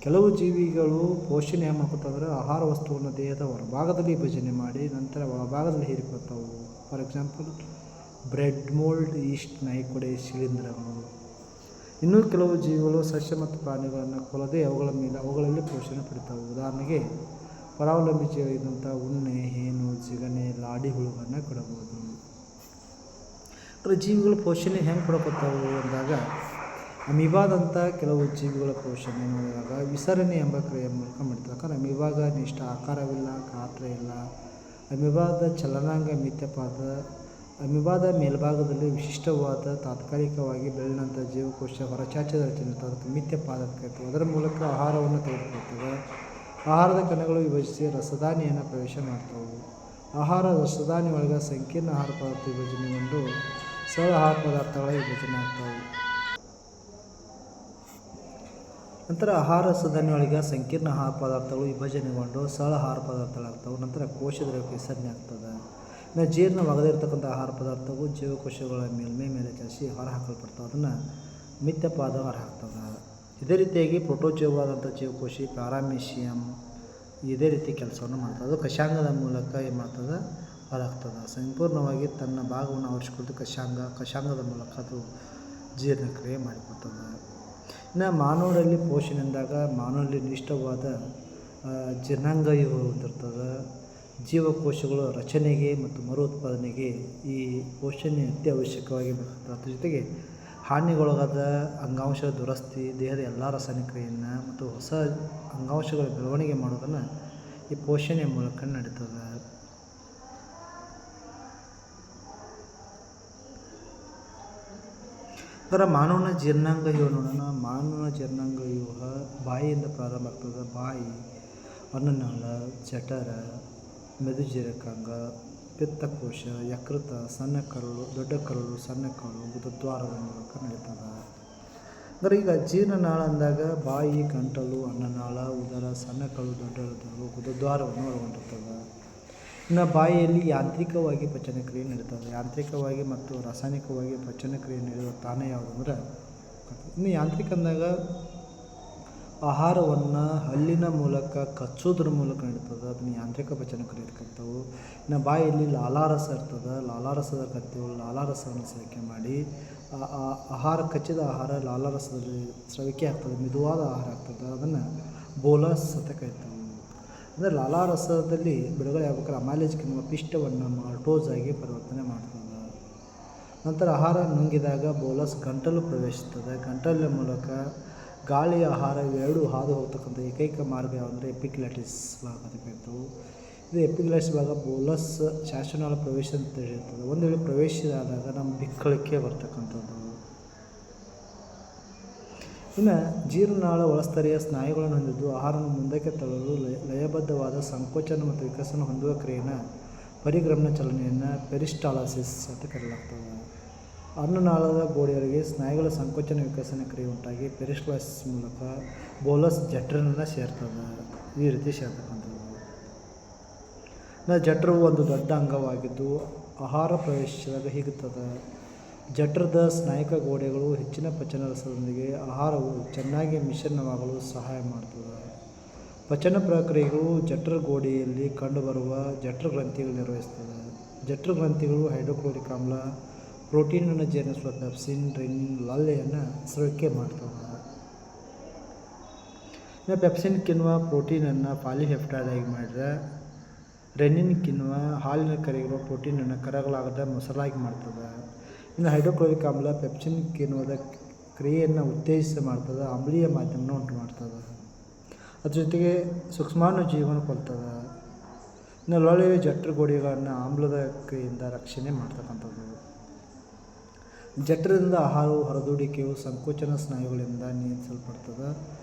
ಕೆಲವು ಜೀವಿಗಳು ಪೋಷಣೆ ಏನು ಮಾಡ್ಕೊತಾವಂದ್ರೆ ಆಹಾರ ವಸ್ತುವನ್ನು ದೇಹದ ಹೊರಭಾಗದಲ್ಲಿ ವಿಭಜನೆ ಮಾಡಿ ನಂತರ ಒಳಭಾಗದಲ್ಲಿ ಹೀರಿಕೊಳ್ತಾವೆ. For example bread mould, yeast, ನೈಕೊಡೆ, ಶಿಲೀಂಧ್ರಗಳು. ಇನ್ನೂ ಕೆಲವು ಜೀವಿಗಳು ಸಸ್ಯ ಮತ್ತು ಪ್ರಾಣಿಗಳನ್ನು ಕೊಲ್ಲದೆ ಅವುಗಳಲ್ಲಿ ಪೋಷಣೆ ಪಡಿತಾವೆ. ಉದಾಹರಣೆಗೆ ಪರಾವಲಂಬಿ ಜೀವಿಯಾದಂಥ ಉಣ್ಣೆ, ಹೇನು, ಜಿಗಣೆ, ಲಾಡಿ ಹುಳುಗಳನ್ನು ಕೊಡಬಹುದು. ಜೀವಿಗಳು ಪೋಷಣೆ ಹೆಂಗೆ ಕೊಡಕೊತಾವು ಅಂದಾಗ ಅಮೀಬಾದಂಥ ಕೆಲವು ಜೀವಿಗಳ ಪೋಷಣೆ ನೋಡಿದಾಗ ವಿಸರಣೆ ಎಂಬ ಕ್ರಿಯೆ ಮೂಲಕ ಮಾಡ್ತಾರೆ. ಯಾಕಂದರೆ ಅಮೀಬಾಗ ನಿಷ್ಠ ಆಕಾರವಿಲ್ಲ, ಗಾತ್ರ ಇಲ್ಲ. ಅಮೀಬಾದ ಚಲನಾಂಗ ಮಿಥ್ಯಪಾದ. ಅಮೀಬಾದ ಮೇಲ್ಭಾಗದಲ್ಲಿ ವಿಶಿಷ್ಟವಾದ ತಾತ್ಕಾಲಿಕವಾಗಿ ಬೆರಳಿನಂಥ ಜೀವಕೋಶ ಹೊರಚಾಚದ ರಚನೆ ಇರ್ತದೆ. ಅದಕ್ಕೆ ಮಿಥ್ಯಪಾದ ಅಂತ ಕರೀತೀವಿ. ಅದರ ಮೂಲಕ ಆಹಾರವನ್ನು ತೆಗೆದುಕೊಳ್ತವೆ. ಆಹಾರದ ಕಣಗಳು ವಿಭಜಿಸಿ ರಸದಾನಿಯನ್ನು ಪ್ರವೇಶ ಮಾಡ್ತಾವೆ. ಆಹಾರ ರಸದಾನಿ ಒಳಗೆ ಸಂಕೀರ್ಣ ಆಹಾರ ಪದಾರ್ಥ ವಿಭಜನೆಗೊಂಡು ಸರಳ ಆಹಾರ ಪದಾರ್ಥಗಳ ವಿಭಜನೆ ಆಗ್ತಾವೆ. ನಂತರ ಆಹಾರ ರಸದಾನಿ ಒಳಗೆ ಸಂಕೀರ್ಣ ಆಹಾರ ಪದಾರ್ಥಗಳು ವಿಭಜನೆಗೊಂಡು ಸರಳ ಆಹಾರ ಪದಾರ್ಥಗಳಾಗ್ತವೆ. ನಂತರ ಕೋಶದ್ರವ್ಯಕ್ಕೆ ವಿಸರ್ಜನೆ ಆಗ್ತದೆ. ಇನ್ನು ಜೀರ್ಣವಾಗದೇ ಇರತಕ್ಕಂಥ ಆಹಾರ ಪದಾರ್ಥವು ಜೀವಕೋಶಗಳ ಮೇಲ್ಮೈ ಮೇಲೆ ಚಲಿಸಿ ಹೊರ ಹಾಕಲ್ಪಡ್ತಾವೆ. ಅದನ್ನು ಮಿಥ್ಯಪಾದ ಹೊರ ಹಾಕ್ತದೆ. ಇದೇ ರೀತಿಯಾಗಿ ಪ್ರೋಟೋಜೋವಾದಂಥ ಜೀವಕೋಶಿ ಪ್ಯಾರಾಮೀಶಿಯಂ ಇದೇ ರೀತಿ ಕೆಲಸವನ್ನು ಮಾಡ್ತದೆ. ಅದು ಕಷಾಂಗದ ಮೂಲಕ ಏನು ಮಾಡ್ತದೆ, ಹೊರಹಾಗ್ತದೆ. ಸಂಪೂರ್ಣವಾಗಿ ತನ್ನ ಭಾಗವನ್ನು ಆವರಿಸಿಕೊಳ್ಳುತ್ತೆ ಕಷಾಂಗದ ಮೂಲಕ ಅದು ಜೀರ್ಣಕ್ರಿಯೆ ಮಾಡಿಕೊಡ್ತದೆ. ಇನ್ನು ಮಾನವರಲ್ಲಿ ಪೋಷಣೆ ಅಂದಾಗ ಮಾನವರಲ್ಲಿ ನಿಷ್ಠವಾದ ಜೀರ್ಣಾಂಗ ಹೊಂದಿರ್ತದೆ. ಜೀವಕೋಶಗಳ ರಚನೆಗೆ ಮತ್ತು ಮರು ಉತ್ಪಾದನೆಗೆ ಈ ಪೋಷಣೆ ಅತ್ಯವಶ್ಯಕವಾಗಿ ಬೇಕಾಗ್ತದೆ. ಅದ್ರ ಜೊತೆಗೆ ಹಾನಿಗೊಳಗಾದ ಅಂಗಾಂಶಗಳ ದುರಸ್ತಿ, ದೇಹದ ಎಲ್ಲ ರಾಸಾಯನಿಕ ಕ್ರಿಯೆಯನ್ನು ಮತ್ತು ಹೊಸ ಅಂಗಾಂಶಗಳ ಬೆಳವಣಿಗೆ ಮಾಡೋದನ್ನು ಈ ಪೋಷಣೆಯ ಮೂಲಕ ನಡೀತದೆ. ಅದರ ಮಾನವನ ಜೀರ್ಣಾಂಗ ವ್ಯೂಹ ನೋಡೋಣ. ಮಾನವನ ಜೀರ್ಣಾಂಗ ವ್ಯೂಹ ಬಾಯಿಯಿಂದ ಪ್ರಾರಂಭ ಆಗ್ತದೆ. ಬಾಯಿ, ಅನ್ನನಾಳ, ಜಠರ, ಮೆದುಜೀರಕಾಂಗ, ಪಿತ್ತಕೋಶ, ಯಕೃತ, ಸಣ್ಣ ಕರಳು, ದೊಡ್ಡ ಕರಳು, ಸಣ್ಣ ಕರಳು, ಗುದದ್ವಾರದ ಮೂಲಕ ನಡೀತದೆ. ಅಂದರೆ ಈಗ ಜೀರ್ಣನಾಳ ಅಂದಾಗ ಬಾಯಿ, ಗಂಟಲು, ಅನ್ನನಾಳ, ಉದರ, ಸಣ್ಣ ಕರಳು, ದೊಡ್ಡ ಕರಳು, ಗುದದ್ವಾರವನ್ನು ಒಳಗೊಂಡಿರ್ತದೆ. ಇನ್ನು ಬಾಯಿಯಲ್ಲಿ ಯಾಂತ್ರಿಕವಾಗಿ ಪಚನಕ್ರಿಯೆ ನಡೀತದೆ. ಯಾಂತ್ರಿಕವಾಗಿ ಮತ್ತು ರಾಸಾಯನಿಕವಾಗಿ ಪಚನಕ್ರಿಯೆ ನಡೆಯುವ ತಾಣ ಯಾವುದಂದ್ರೆ, ಇನ್ನು ಯಾಂತ್ರಿಕ ಅಂದಾಗ ಆಹಾರವನ್ನು ಹಲ್ಲಿನ ಮೂಲಕ ಕಚ್ಚೋದ್ರ ಮೂಲಕ ನಡೀತದೆ. ಅದನ್ನು ಯಾಂತ್ರಿಕ ಪಚನಕ್ರಿಯೆ ಇರ್ತಾವೆ. ಇನ್ನು ಬಾಯಲ್ಲಿ ಲಾಲಾರಸ ಇರ್ತದೆ. ಲಾಲಾರಸದ ಕತ್ತಿಗಳು ಲಾಲಾರಸವನ್ನು ಸೇವಿಕೆ ಮಾಡಿ ಆಹಾರ, ಕಚ್ಚಿದ ಆಹಾರ ಲಾಲಾರಸದಲ್ಲಿ ಸ್ರವಿಕೆ ಆಗ್ತದೆ. ಮಿದುವಾದ ಆಹಾರ ಆಗ್ತದೆ. ಅದನ್ನು ಬೋಲಸ್ ಅಂತ ಕರಿತಾವೆ. ಅಂದರೆ ಲಾಲಾರಸದಲ್ಲಿ ಬಿಡುಗಡೆ ಆಗ್ಬೇಕಾದ್ರೆ ಅಮೈಲೇಜ್ ಕಿಣ್ವ ಪಿಷ್ಟವನ್ನು ಮಾಲ್ಟೋಸ್ ಆಗಿ ಪರಿವರ್ತನೆ ಮಾಡ್ತದೆ. ನಂತರ ಆಹಾರ ನುಂಗಿದಾಗ ಬೋಲಸ್ ಗಂಟಲು ಪ್ರವೇಶಿಸ್ತದೆ. ಗಂಟಲಿನ ಮೂಲಕ ಗಾಳಿ, ಆಹಾರ ಇವೆರಡೂ ಹಾದು ಹೋಗ್ತಕ್ಕಂಥ ಏಕೈಕ ಮಾರ್ಗ ಯಾವುದಂದರೆ ಎಪಿಗ್ಲಾಟಿಸ್ ಭಾಗ ಅಂತ ಕರಿತಾವೆ. ಇದು ಎಪಿಗ್ಲಾಟಿಸ್ ಭಾಗ ಬೋಲಸ್ ಶ್ವಾಸನಾಳ ಪ್ರವೇಶ ಅಂತ ಹೇಳಿರ್ತದೆ. ಒಂದು ವೇಳೆ ಪ್ರವೇಶಿಸಿದಾಗ ನಮ್ಮ ಬಿಕ್ಕಳಿಕೆ ಬರ್ತಕ್ಕಂಥದ್ದು. ಇನ್ನು ಜೀರ್ಣನಾಳ ಒಳಸ್ತರೆಯ ಸ್ನಾಯುಗಳನ್ನು ಹೊಂದಿದ್ದು ಆಹಾರವನ್ನು ಮುಂದಕ್ಕೆ ತಳ್ಳಲು ಲಯಬದ್ಧವಾದ ಸಂಕೋಚನ ಮತ್ತು ವಿಕಸನ ಹೊಂದುವ ಕ್ರಿಯೆಯನ್ನು ಪರಿಗ್ರಮಣ ಚಲನೆಯನ್ನು ಪೆರಿಸ್ಟಾಲಸಿಸ್ ಅಂತ ಕರೆಯಲಾಗ್ತದೆ. ಅನ್ನನಾಳದ ಗೋಡೆಯವರೆಗೆ ಸ್ನಾಯುಗಳ ಸಂಕೋಚನ ವಿಕಸನ ಕ್ರಿಯೆ ಉಂಟಾಗಿ ಪೆರಿಸ್ಟಾಲಸಿಸ್ ಮೂಲಕ ಬೋಲಸ್ ಜಠರನ್ನು ಸೇರ್ತದೆ. ಈ ರೀತಿ ಸೇರ್ತಕ್ಕಂಥದ್ದು. ಜಠರವು ಒಂದು ದೊಡ್ಡ ಅಂಗವಾಗಿದ್ದು ಆಹಾರ ಪ್ರವೇಶಿಸಿದಾಗ ಹಿಗ್ಗುತ್ತದೆ. ಜಠರದ ಸ್ನಾಯುಕ ಗೋಡೆಗಳು ಹೆಚ್ಚಿನ ಪಚನ ರಸದೊಂದಿಗೆ ಆಹಾರವು ಚೆನ್ನಾಗಿ ಮಿಶ್ರಣವಾಗಲು ಸಹಾಯ ಮಾಡ್ತದೆ. ಪಚನ ಪ್ರಕ್ರಿಯೆಗಳು ಜಠರ ಗೋಡೆಯಲ್ಲಿ ಕಂಡುಬರುವ ಜಠರ ಗ್ರಂಥಿಗಳು ನಿರ್ವಹಿಸ್ತದೆ. ಜಠರ ಗ್ರಂಥಿಗಳು ಹೈಡ್ರೋಕ್ಲೋರಿಕ್ ಆಮ್ಲ, ಪ್ರೋಟೀನನ್ನು ಜೀರ್ಣಿಸುವ ಪೆಪ್ಸಿನ್, ರೆನಿನ್, ಲಾಲ್ಯವನ್ನು ಸ್ರವಿಕೆ ಮಾಡ್ತದೆ. ಇನ್ನು ಪೆಪ್ಸಿನ್ ಕಿಣ್ವ ಪ್ರೋಟೀನನ್ನು ಪಾಲಿಪೆಪ್ಟೈಡ್ ಆಗಿ ಮಾಡಿದರೆ, ರೆನಿನ್ ಕಿಣ್ವ ಹಾಲಿನ ಕರಗಿರುವ ಪ್ರೋಟೀನನ್ನು ಕರಗಲಾಗದ ಮೊಸರಾಗಿ ಮಾಡ್ತದೆ. ಇನ್ನು ಹೈಡ್ರೋಕ್ಲೋರಿಕ್ ಆಮ್ಲ ಪೆಪ್ಸಿನ್ ಕಿಣ್ವದ ಕ್ರಿಯೆಯನ್ನು ಉತ್ತೇಜಿಸ ಮಾಡ್ತದೆ. ಆಮ್ಲೀಯ ಮಾಧ್ಯಮವನ್ನು ಉಂಟು ಮಾಡ್ತದೆ. ಅದ್ರ ಜೊತೆಗೆ ಸೂಕ್ಷ್ಮಾಣುಜೀವಿಗಳನ್ನು ಕೊಲ್ತದೆ. ಇನ್ನು ಲೋಳೆಯು ಜಠರ ಗೋಡೆಗಳನ್ನು ಆಮ್ಲದ ಕ್ರಿಯೆಯಿಂದ ರಕ್ಷಣೆ ಮಾಡ್ತಕ್ಕಂಥದ್ದು. ಜಠರದಿಂದ ಆಹಾರವು ಹೊರದೂಡಿಕೆಯು ಸಂಕೋಚನ ಸ್ನಾಯುಗಳಿಂದ ನಿಯಂತ್ರಿಸಲ್ಪಡ್ತದೆ.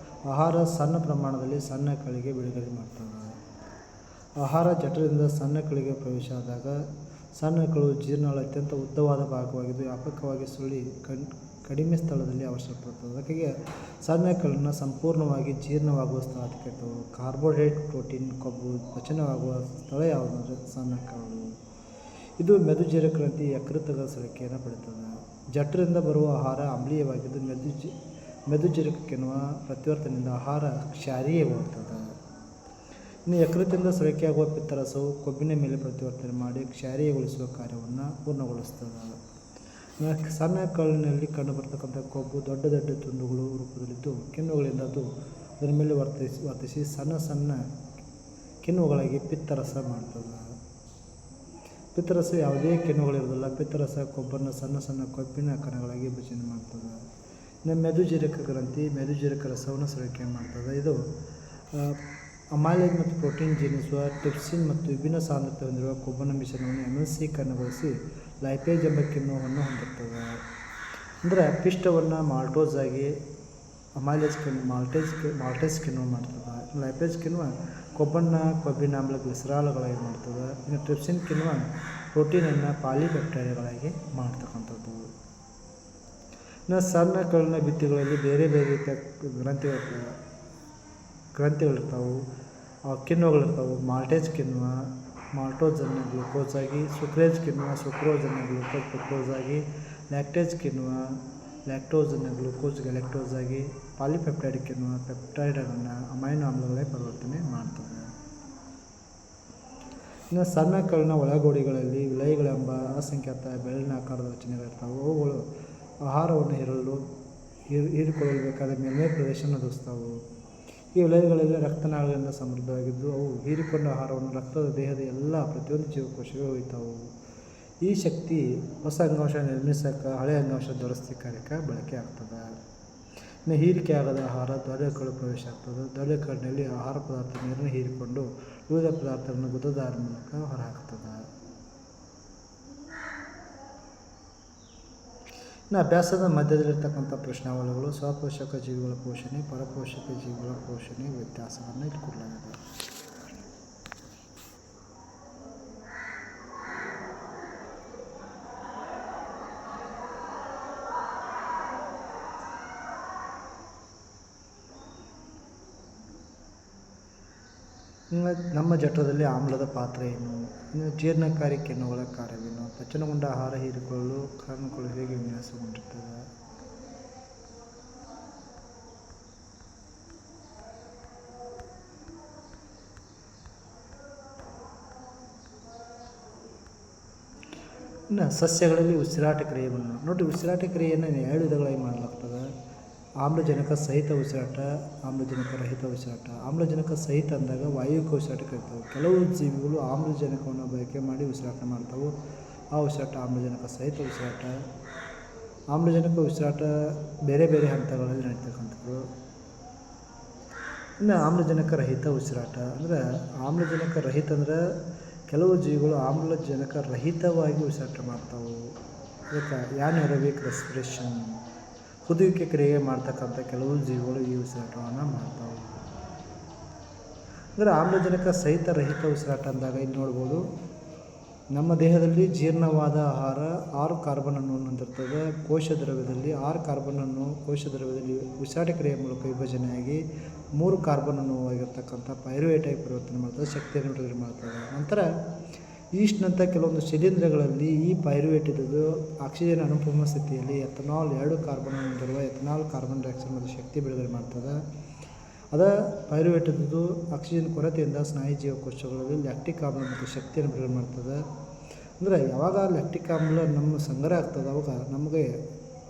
ಆಹಾರ ಸಣ್ಣ ಪ್ರಮಾಣದಲ್ಲಿ ಸಣ್ಣ ಕಳಿಗೆ ಬಿಡುಗಡೆ ಮಾಡ್ತದೆ. ಆಹಾರ ಜಠರದಿಂದ ಸಣ್ಣ ಕಳಿಗೆ ಪ್ರವೇಶ ಆದಾಗ ಸಣ್ಣ ಕಳು ಜೀರ್ಣನಾಳ ಅತ್ಯಂತ ಉದ್ದವಾದ ಭಾಗವಾಗಿದ್ದು ವ್ಯಾಪಕವಾಗಿ ಸುಳಿ ಕಡಿಮೆ ಸ್ಥಳದಲ್ಲಿ ಅವಶ್ಯಕಪಡ್ತದೆ. ಅದಕ್ಕಾಗಿ ಸಣ್ಣ ಕಲ್ಲನ್ನು ಸಂಪೂರ್ಣವಾಗಿ ಜೀರ್ಣವಾಗುವ ಸ್ಥಳ ಅಂತ ಕರಿತಾವೆ. ಕಾರ್ಬೋಹೈಡ್ರೇಟ್, ಪ್ರೋಟೀನ್, ಕೊಬ್ಬು ಪಚನವಾಗುವ ಸ್ಥಳ ಯಾವುದಂದರೆ ಸಣ್ಣ ಕರಳು. ಇದು ಮೆದುಜೀರಕ ಗ್ರಂಥಿ ಯಕೃತದ ಸಲಿಕೆಯನ್ನು ಪಡೆಯುತ್ತದೆ. ಜಠರದಿಂದ ಬರುವ ಆಹಾರ ಆಮ್ಲೀಯವಾಗಿದ್ದು ಮೆದುಜೀರಕ ಕಿಣ್ವ ಪ್ರತಿವರ್ತನೆಯಿಂದ ಆಹಾರ ಕ್ಷಾರೀಯವಾಗುತ್ತದೆ. ಇನ್ನು ಯಕೃತದಿಂದ ಸಲಿಕೆಯಾಗುವ ಪಿತ್ತರಸವು ಕೊಬ್ಬಿನ ಮೇಲೆ ಪ್ರತಿವರ್ತನೆ ಮಾಡಿ ಕ್ಷಾರೀಯಗೊಳಿಸುವ ಕಾರ್ಯವನ್ನು ಪೂರ್ಣಗೊಳಿಸ್ತದೆ. ಸಣ್ಣ ಕರುಳಿನಲ್ಲಿ ಕಂಡುಬರ್ತಕ್ಕಂಥ ಕೊಬ್ಬು ದೊಡ್ಡ ದೊಡ್ಡ ತುಂಡುಗಳು ರೂಪದಲ್ಲಿದ್ದು ಕಿಣ್ವಗಳಿಂದ ಅದರ ಮೇಲೆ ವರ್ತಿಸಿ ಸಣ್ಣ ಸಣ್ಣ ಕಿಣ್ವಗಳಾಗಿ ಪಿತ್ತರಸ ಮಾಡ್ತದೆ. ಪಿತ್ತರಸ ಯಾವುದೇ ಕಿಣ್ವಗಳಿರೋದಿಲ್ಲ. ಪಿತ್ತರಸ ಕೊಬ್ಬನ್ನು ಸಣ್ಣ ಸಣ್ಣ ಕೊಬ್ಬಿನ ಕಣಗಳಾಗಿ ವಿಭಜನೆ ಮಾಡ್ತದೆ. ಇನ್ನು ಮೆದುಜೀರಕ ಗ್ರಂಥಿ ಮೆದುಜೀರಕ ರಸವನ್ನು ಸಲಿಕೆ ಮಾಡ್ತದೆ. ಇದು ಅಮೈಲೇಜ್ ಮತ್ತು ಪ್ರೋಟೀನ್ ಜೀರ್ಣಿಸುವ ಟ್ರಿಪ್ಸಿನ್ ಮತ್ತು ವಿಭಿನ್ನ ಸಾಂದ್ರತೆ ಹೊಂದಿರುವ ಕೊಬ್ಬಿನ ಮಿಶ್ರಣವನ್ನು ಎಮಲ್ಸೀಕರಣಗೊಳಿಸಿ ಲೈಪೇಜ್ ಎಂಬ ಕಿಣ್ವವನ್ನು ಹೊಂದಿರ್ತದೆ. ಅಂದರೆ ಪಿಷ್ಟವನ್ನು ಮಾಲ್ಟೋಸ್ ಆಗಿ ಮಾಲ್ಟೇಸ್ ಕಿಣ್ವ ಮಾಡ್ತದೆ. ಲೈಪೇಜ್ ಕಿಣ್ವ ಕೊಬ್ಬನ್ನು ಕೊಬ್ಬಿನಾಮ್ಲ ಗ್ಲಿಸರಾಲ್ಗಳಾಗಿ ಮಾಡ್ತದೆ. ಇನ್ನು ಟ್ರಿಪ್ಸಿನ್ ಕಿಣ್ವ ಪ್ರೋಟೀನನ್ನು ಪಾಲಿಪೆಪ್ಟೈಡ್ಗಳಾಗಿ ಮಾಡ್ತಕ್ಕಂಥದ್ದು. ಇನ್ನು ಸಣ್ಣ ಕರುಳಿನ ಭಿತ್ತಿಗಳಲ್ಲಿ ಬೇರೆ ಬೇರೆ ರೀತಿಯ ಗ್ರಂಥಿಗಳಿರ್ತಾವೆ, ಕಿಣ್ವಗಳಿರ್ತಾವೆ. ಮಾಲ್ಟೇಜ್ ಕಿಣ್ವ ಮಾಲ್ಟೋಸನ್ನು ಗ್ಲೂಕೋಸ್ ಆಗಿ, ಸುಕ್ರೇಜ್ ಕಿಣ್ವ ಸುಕ್ರೋಸನ್ನು ಗ್ಲೂಕೋಸ್ ಫ್ರಕ್ಟೋಸ್ ಆಗಿ, ಲ್ಯಾಕ್ಟೇಜ್ ಕಿಣ್ವ ಲ್ಯಾಕ್ಟೋಸನ್ನು ಗ್ಲೂಕೋಸ್ ಗ್ಯಾಲಕ್ಟೋಸ್ ಆಗಿ, ಪಾಲಿಪೆಪ್ಟೈಡ್ ಕಿಣ್ವ ಪೆಪ್ಟೈಡನ್ನು ಅಮೈನೋ ಆಮ್ಲಗಳಾಗಿ ಪರಿವರ್ತನೆ ಮಾಡ್ತದೆ. ಇನ್ನು ಸಣ್ಣ ಕರುಳಿನ ಒಳಗೋಡೆಗಳಲ್ಲಿ ವಿಲಯಗಳೆಂಬ ಅಸಂಖ್ಯಾತ ಬೆರಳಿನ ಆಕಾರದ ರಚನೆಗಳಿರ್ತಾವೆ. ಅವುಗಳು ಆಹಾರವನ್ನು ಹೀರಿಕೊಳ್ಳಲು ಬೇಕಾದ ಮೇಲ್ಮೈ ಪ್ರದೇಶವನ್ನು ಒದಗಿಸ್ತಾವೆ. ಈ ವಿಲಯಗಳಲ್ಲಿ ರಕ್ತನಾಳಗಳಿಂದ ಸಮೃದ್ಧವಾಗಿದ್ದು ಅವು ಹೀರಿಕೊಂಡ ಆಹಾರವನ್ನು ರಕ್ತದ ದೇಹದ ಎಲ್ಲ ಪ್ರತಿಯೊಂದು ಜೀವಕೋಶಗಳು ಒಯ್ತಾವೆ. ಈ ಶಕ್ತಿ ಹೊಸ ಅಂಗಾಂಶ ನಿರ್ಮಿಸಕ್ಕೆ ಹಳೆಯ ಅಂಗಾಂಶ ದುರಸ್ತಿ ಕಾರ್ಯಕ್ಕೆ ಬಳಕೆ ಆಗ್ತದೆ. ಇನ್ನು ಹೀರಿಕೆ ಆಗದ ಆಹಾರ ದೊರೆಕರಳು ಪ್ರವೇಶ ಆಗ್ತದೆ. ದೊರೆಕರಳಿನಲ್ಲಿ ಆಹಾರ ಪದಾರ್ಥ ನೀರನ್ನು ಹೀರಿಕೊಂಡು ವಿವಿಧ ಪದಾರ್ಥಗಳನ್ನು ಗುದದ್ವಾರ ಮೂಲಕ ಹೊರಹಾಕ್ತದೆ. ಇನ್ನು ಅಭ್ಯಾಸದ ಮಧ್ಯದಲ್ಲಿರ್ತಕ್ಕಂಥ ಪ್ರಶ್ನಾವಳಿಗಳು ಸ್ವಪೋಷಕ ಜೀವಿಗಳ ಪೋಷಣೆ, ಪರಪೋಷಕ ಜೀವಿಗಳ ಪೋಷಣೆ ವ್ಯತ್ಯಾಸವನ್ನು ಇಟ್ಕೊಡಲಾಗಿದೆ. ನಮ್ಮ ಜಠರದಲ್ಲಿ ಆಮ್ಲದ ಪಾತ್ರ ಏನು, ಇನ್ನು ಜೀರ್ಣಕಾರಿ ಕಿಣ್ವಗಳ ಕಾರ್ಯವೇನು, ಪಚನಗೊಂಡ ಆಹಾರ ಹೀರಿಕೊಳ್ಳಲು ಕಾರಣಗಳು ಹೇಗೆ ವಿನ್ಯಾಸಗೊಂಡಿರ್ತದೆ, ಇನ್ನು ಸಸ್ಯಗಳಲ್ಲಿ ಉಸಿರಾಟ ಕ್ರಿಯೆಯನ್ನು ನೋಡಿ. ಉಸಿರಾಟ ಕ್ರಿಯೆಯನ್ನು 2 ವಿಧಗಳಾಗಿ ಮಾಡಲಾಗ್ತದೆ. ಆಮ್ಲಜನಕ ಸಹಿತ ಉಸಿರಾಟ, ಆಮ್ಲಜನಕ ರಹಿತ ಉಸಿರಾಟ. ಆಮ್ಲಜನಕ ಸಹಿತ ಅಂದಾಗ ವಾಯುವಿಕ ಉಸಿರಾಟ ಕರೀತಾವೆ. ಕೆಲವು ಜೀವಿಗಳು ಆಮ್ಲಜನಕವನ್ನು ಬಳಕೆ ಮಾಡಿ ಉಸಿರಾಟ ಮಾಡ್ತಾವೆ, ಆ ಉಸಿರಾಟ ಆಮ್ಲಜನಕ ಸಹಿತ ಉಸಿರಾಟ. ಆಮ್ಲಜನಕ ಉಸಿರಾಟ ಬೇರೆ ಬೇರೆ ಹಂತಗಳಲ್ಲಿ ನಡೀತಕ್ಕಂಥದ್ದು. ಇನ್ನು ಆಮ್ಲಜನಕ ರಹಿತ ಉಸಿರಾಟ ಅಂದರೆ, ಆಮ್ಲಜನಕ ರಹಿತ ಅಂದರೆ ಕೆಲವು ಜೀವಿಗಳು ಆಮ್ಲಜನಕ ರಹಿತವಾಗಿ ಉಸಿರಾಟ ಮಾಡ್ತಾವೆ. ಅದಕ್ಕೆ ಯಾನ್ಏರೋಬಿಕ್ ರೆಸ್ಪಿರೇಷನ್, ಕುದಿಯುವಿಕೆ ಕ್ರಿಯೆ ಮಾಡ್ತಕ್ಕಂಥ ಕೆಲವು ಜೀವಿಗಳು ಈ ಉಸಿರಾಟವನ್ನು ಮಾಡ್ತಾವೆ. ಅಂದರೆ ಆಮ್ಲಜನಕ ಸಹಿತ ರಹಿತ ಉಸಿರಾಟ ಅಂದಾಗ ಇಲ್ಲಿ ನೋಡ್ಬೋದು, ನಮ್ಮ ದೇಹದಲ್ಲಿ ಜೀರ್ಣವಾದ ಆಹಾರ 6 ಕಾರ್ಬನನ್ನು ಹೊಂದಿರ್ತದೆ. ಕೋಶ ದ್ರವ್ಯದಲ್ಲಿ 6 ಕಾರ್ಬನನ್ನು ಕೋಶ ದ್ರವ್ಯದಲ್ಲಿ ಉಸಿರಾಟ ಕ್ರಿಯೆ ಮೂಲಕ ವಿಭಜನೆಯಾಗಿ 3 ಕಾರ್ಬನನ್ನು ಆಗಿರ್ತಕ್ಕಂಥ ಪೈರುವೇಟ್ ಆಗಿ ಪರಿವರ್ತನೆ ಮಾಡ್ತದೆ, ಶಕ್ತಿಯನ್ನು ಬಿಡುಗಡೆ ಮಾಡ್ತದೆ. ನಂತರ ಈಸ್ಟ್ನಂಥ ಕೆಲವೊಂದು ಶಿಲೀಂಧ್ರಗಳಲ್ಲಿ ಈ ಪೈರುವೇಟ್ ಇದ್ದು ಆಕ್ಸಿಜನ್ ಅನುಪಮ ಸ್ಥಿತಿಯಲ್ಲಿ ಎಥನಾಲ್ 2 ಕಾರ್ಬನ್ ಹೊಂದಿರುವ ಎಥನಾಲ್ ಕಾರ್ಬನ್ ಡೈಆಕ್ಸೈಡ್ ಮತ್ತು ಶಕ್ತಿ ಬಿಡುಗಡೆ ಮಾಡ್ತದೆ. ಅದ ಪೈರುವೇಟ್ ಇದ್ದು ಆಕ್ಸಿಜನ್ ಕೊರತೆಯಿಂದ ಸ್ನಾಯು ಜೀವಕೋಶಗಳಲ್ಲಿ ಲ್ಯಾಕ್ಟಿಕ್ ಆಮ್ಲ ಮತ್ತು ಶಕ್ತಿಯನ್ನು ಬಿಡುಗಡೆ ಮಾಡ್ತದೆ. ಅಂದರೆ ಯಾವಾಗ ಲ್ಯಾಕ್ಟಿಕ್ ಆಮ್ಲ ನಮ್ಮ ಸಂಗ್ರಹ ಆಗ್ತದೆ ಅವಾಗ ನಮಗೆ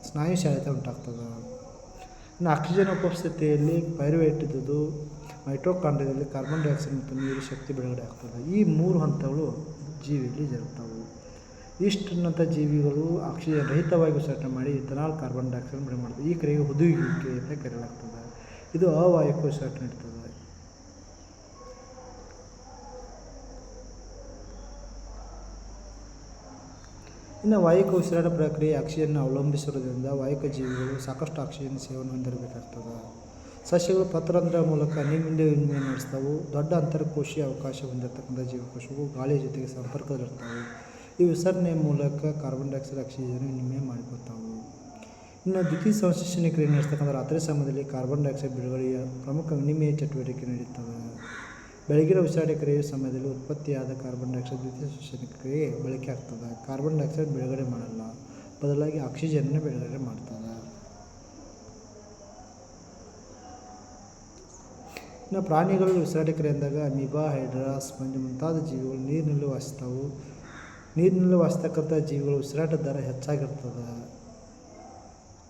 ಸ್ನಾಯು ಶಾಯಿತ ಉಂಟಾಗ್ತದೆ. ಇನ್ನು ಆಕ್ಸಿಜನ್ ಉಪಸ್ಥಿತಿಯಲ್ಲಿ ಪೈರುವೇಟ್ ಇದ್ದು ಮೈಟೊಕಾಂಡ್ರಿಯಾದಲ್ಲಿ ಕಾರ್ಬನ್ ಡೈಆಕ್ಸೈಡ್ ಮತ್ತು ನೀರು ಶಕ್ತಿ ಬಿಡುಗಡೆ ಆಗ್ತದೆ. ಈ 3 ಹಂತಗಳು ಜೀವಿಯಲ್ಲಿ ಜರುಗ್ತವೆ. ಇಷ್ಟನ್ನಂಥ ಜೀವಿಗಳು ಆಕ್ಸಿಜನ್ ರಹಿತವಾಗಿ ಉಸಿರಾಟ ಮಾಡಿ ಇಥನಾಲ್ ಕಾರ್ಬನ್ ಡೈಆಕ್ಸೈಡ್ ಬಿಡುಗಡೆ ಮಾಡ್ತದೆ. ಈ ಕ್ರಿಯೆಗೆ ಹುದುಗುವಿಕೆ ಅಂತ ಕರೆಯಲಾಗ್ತದೆ. ಇದು ಅವಾಯಕ ಉಸಿರಾಟ ನೀಡ್ತದೆ. ಇನ್ನು ವಾಯುಕ ಉಸಿರಾಟ ಪ್ರಕ್ರಿಯೆ ಆಕ್ಸಿಜನ್ ಅವಲಂಬಿಸಿರುವುದರಿಂದ ವಾಯುಕ ಜೀವಿಗಳು ಸಾಕಷ್ಟು ಆಕ್ಸಿಜನ್ ಸೇವನೆ ಹೊಂದಿರಬೇಕಾಗ್ತದೆ. ಸಸ್ಯಗಳು ಪತ್ರರಂಧ್ರ ಮೂಲಕ ನೀರಿನಿಂದ ವಿನಿಮಯ ನಡೆಸ್ತಾವೆ. ದೊಡ್ಡ ಅಂತರಕೋಶೀಯ ಅವಕಾಶ ಹೊಂದಿರತಕ್ಕಂಥ ಜೀವಕೋಶಗಳು ಗಾಳಿಯ ಜೊತೆಗೆ ಸಂಪರ್ಕದಲ್ಲಿರ್ತಾವೆ. ಈ ವಿಸರಣೆಯ ಮೂಲಕ ಕಾರ್ಬನ್ ಡೈಆಕ್ಸೈಡ್ ಆಕ್ಸಿಜನ್ ವಿನಿಮಯ ಮಾಡಿಕೊಳ್ತಾವೆ. ಇನ್ನು ದ್ವಿತೀಯ ಸಂಶ್ಲೇಷಣೆ ಕ್ರಿಯೆ ನಡೆಸ್ತಕ್ಕಂಥ ರಾತ್ರಿ ಸಮಯದಲ್ಲಿ ಕಾರ್ಬನ್ ಡೈಆಕ್ಸೈಡ್ ಬಿಡುಗಡೆಯ ಪ್ರಮುಖ ವಿನಿಮಯ ಚಟುವಟಿಕೆ ನಡೆಯುತ್ತದೆ. ಬೆಳಗಿನ ಉಸಿರಾಟ ಕ್ರಿಯೆಯ ಸಮಯದಲ್ಲಿ ಉತ್ಪತ್ತಿಯಾದ ಕಾರ್ಬನ್ ಡೈಆಕ್ಸೈಡ್ ದ್ವಿತೀಯ ಸಂಶ್ಲೇಷಣೆ ಕ್ರಿಯೆ ಬಳಕೆ ಆಗ್ತದೆ. ಕಾರ್ಬನ್ ಡೈಆಕ್ಸೈಡ್ ಬಿಡುಗಡೆ ಮಾಡಲ್ಲ, ಬದಲಾಗಿ ಆಕ್ಸಿಜನ್ನ ಬಿಡುಗಡೆ ಮಾಡ್ತದೆ. ಇನ್ನು ಪ್ರಾಣಿಗಳಲ್ಲಿ ಉಸಿರಾಟ ಕ್ರಿಯೆ ಅಂದಾಗ ಅಮೀಬಾ, ಹೈಡ್ರಾ, ಸ್ಪಂಜ್ ಮುಂತಾದ ಜೀವಿಗಳು ನೀರಿನಲ್ಲಿ ವಾಸಿಸ್ತಾವೆ. ನೀರಿನಲ್ಲಿ ವಾಸಿಸ್ತಕ್ಕಂಥ ಜೀವಿಗಳು ಉಸಿರಾಟದ ದರ ಹೆಚ್ಚಾಗಿರ್ತದೆ.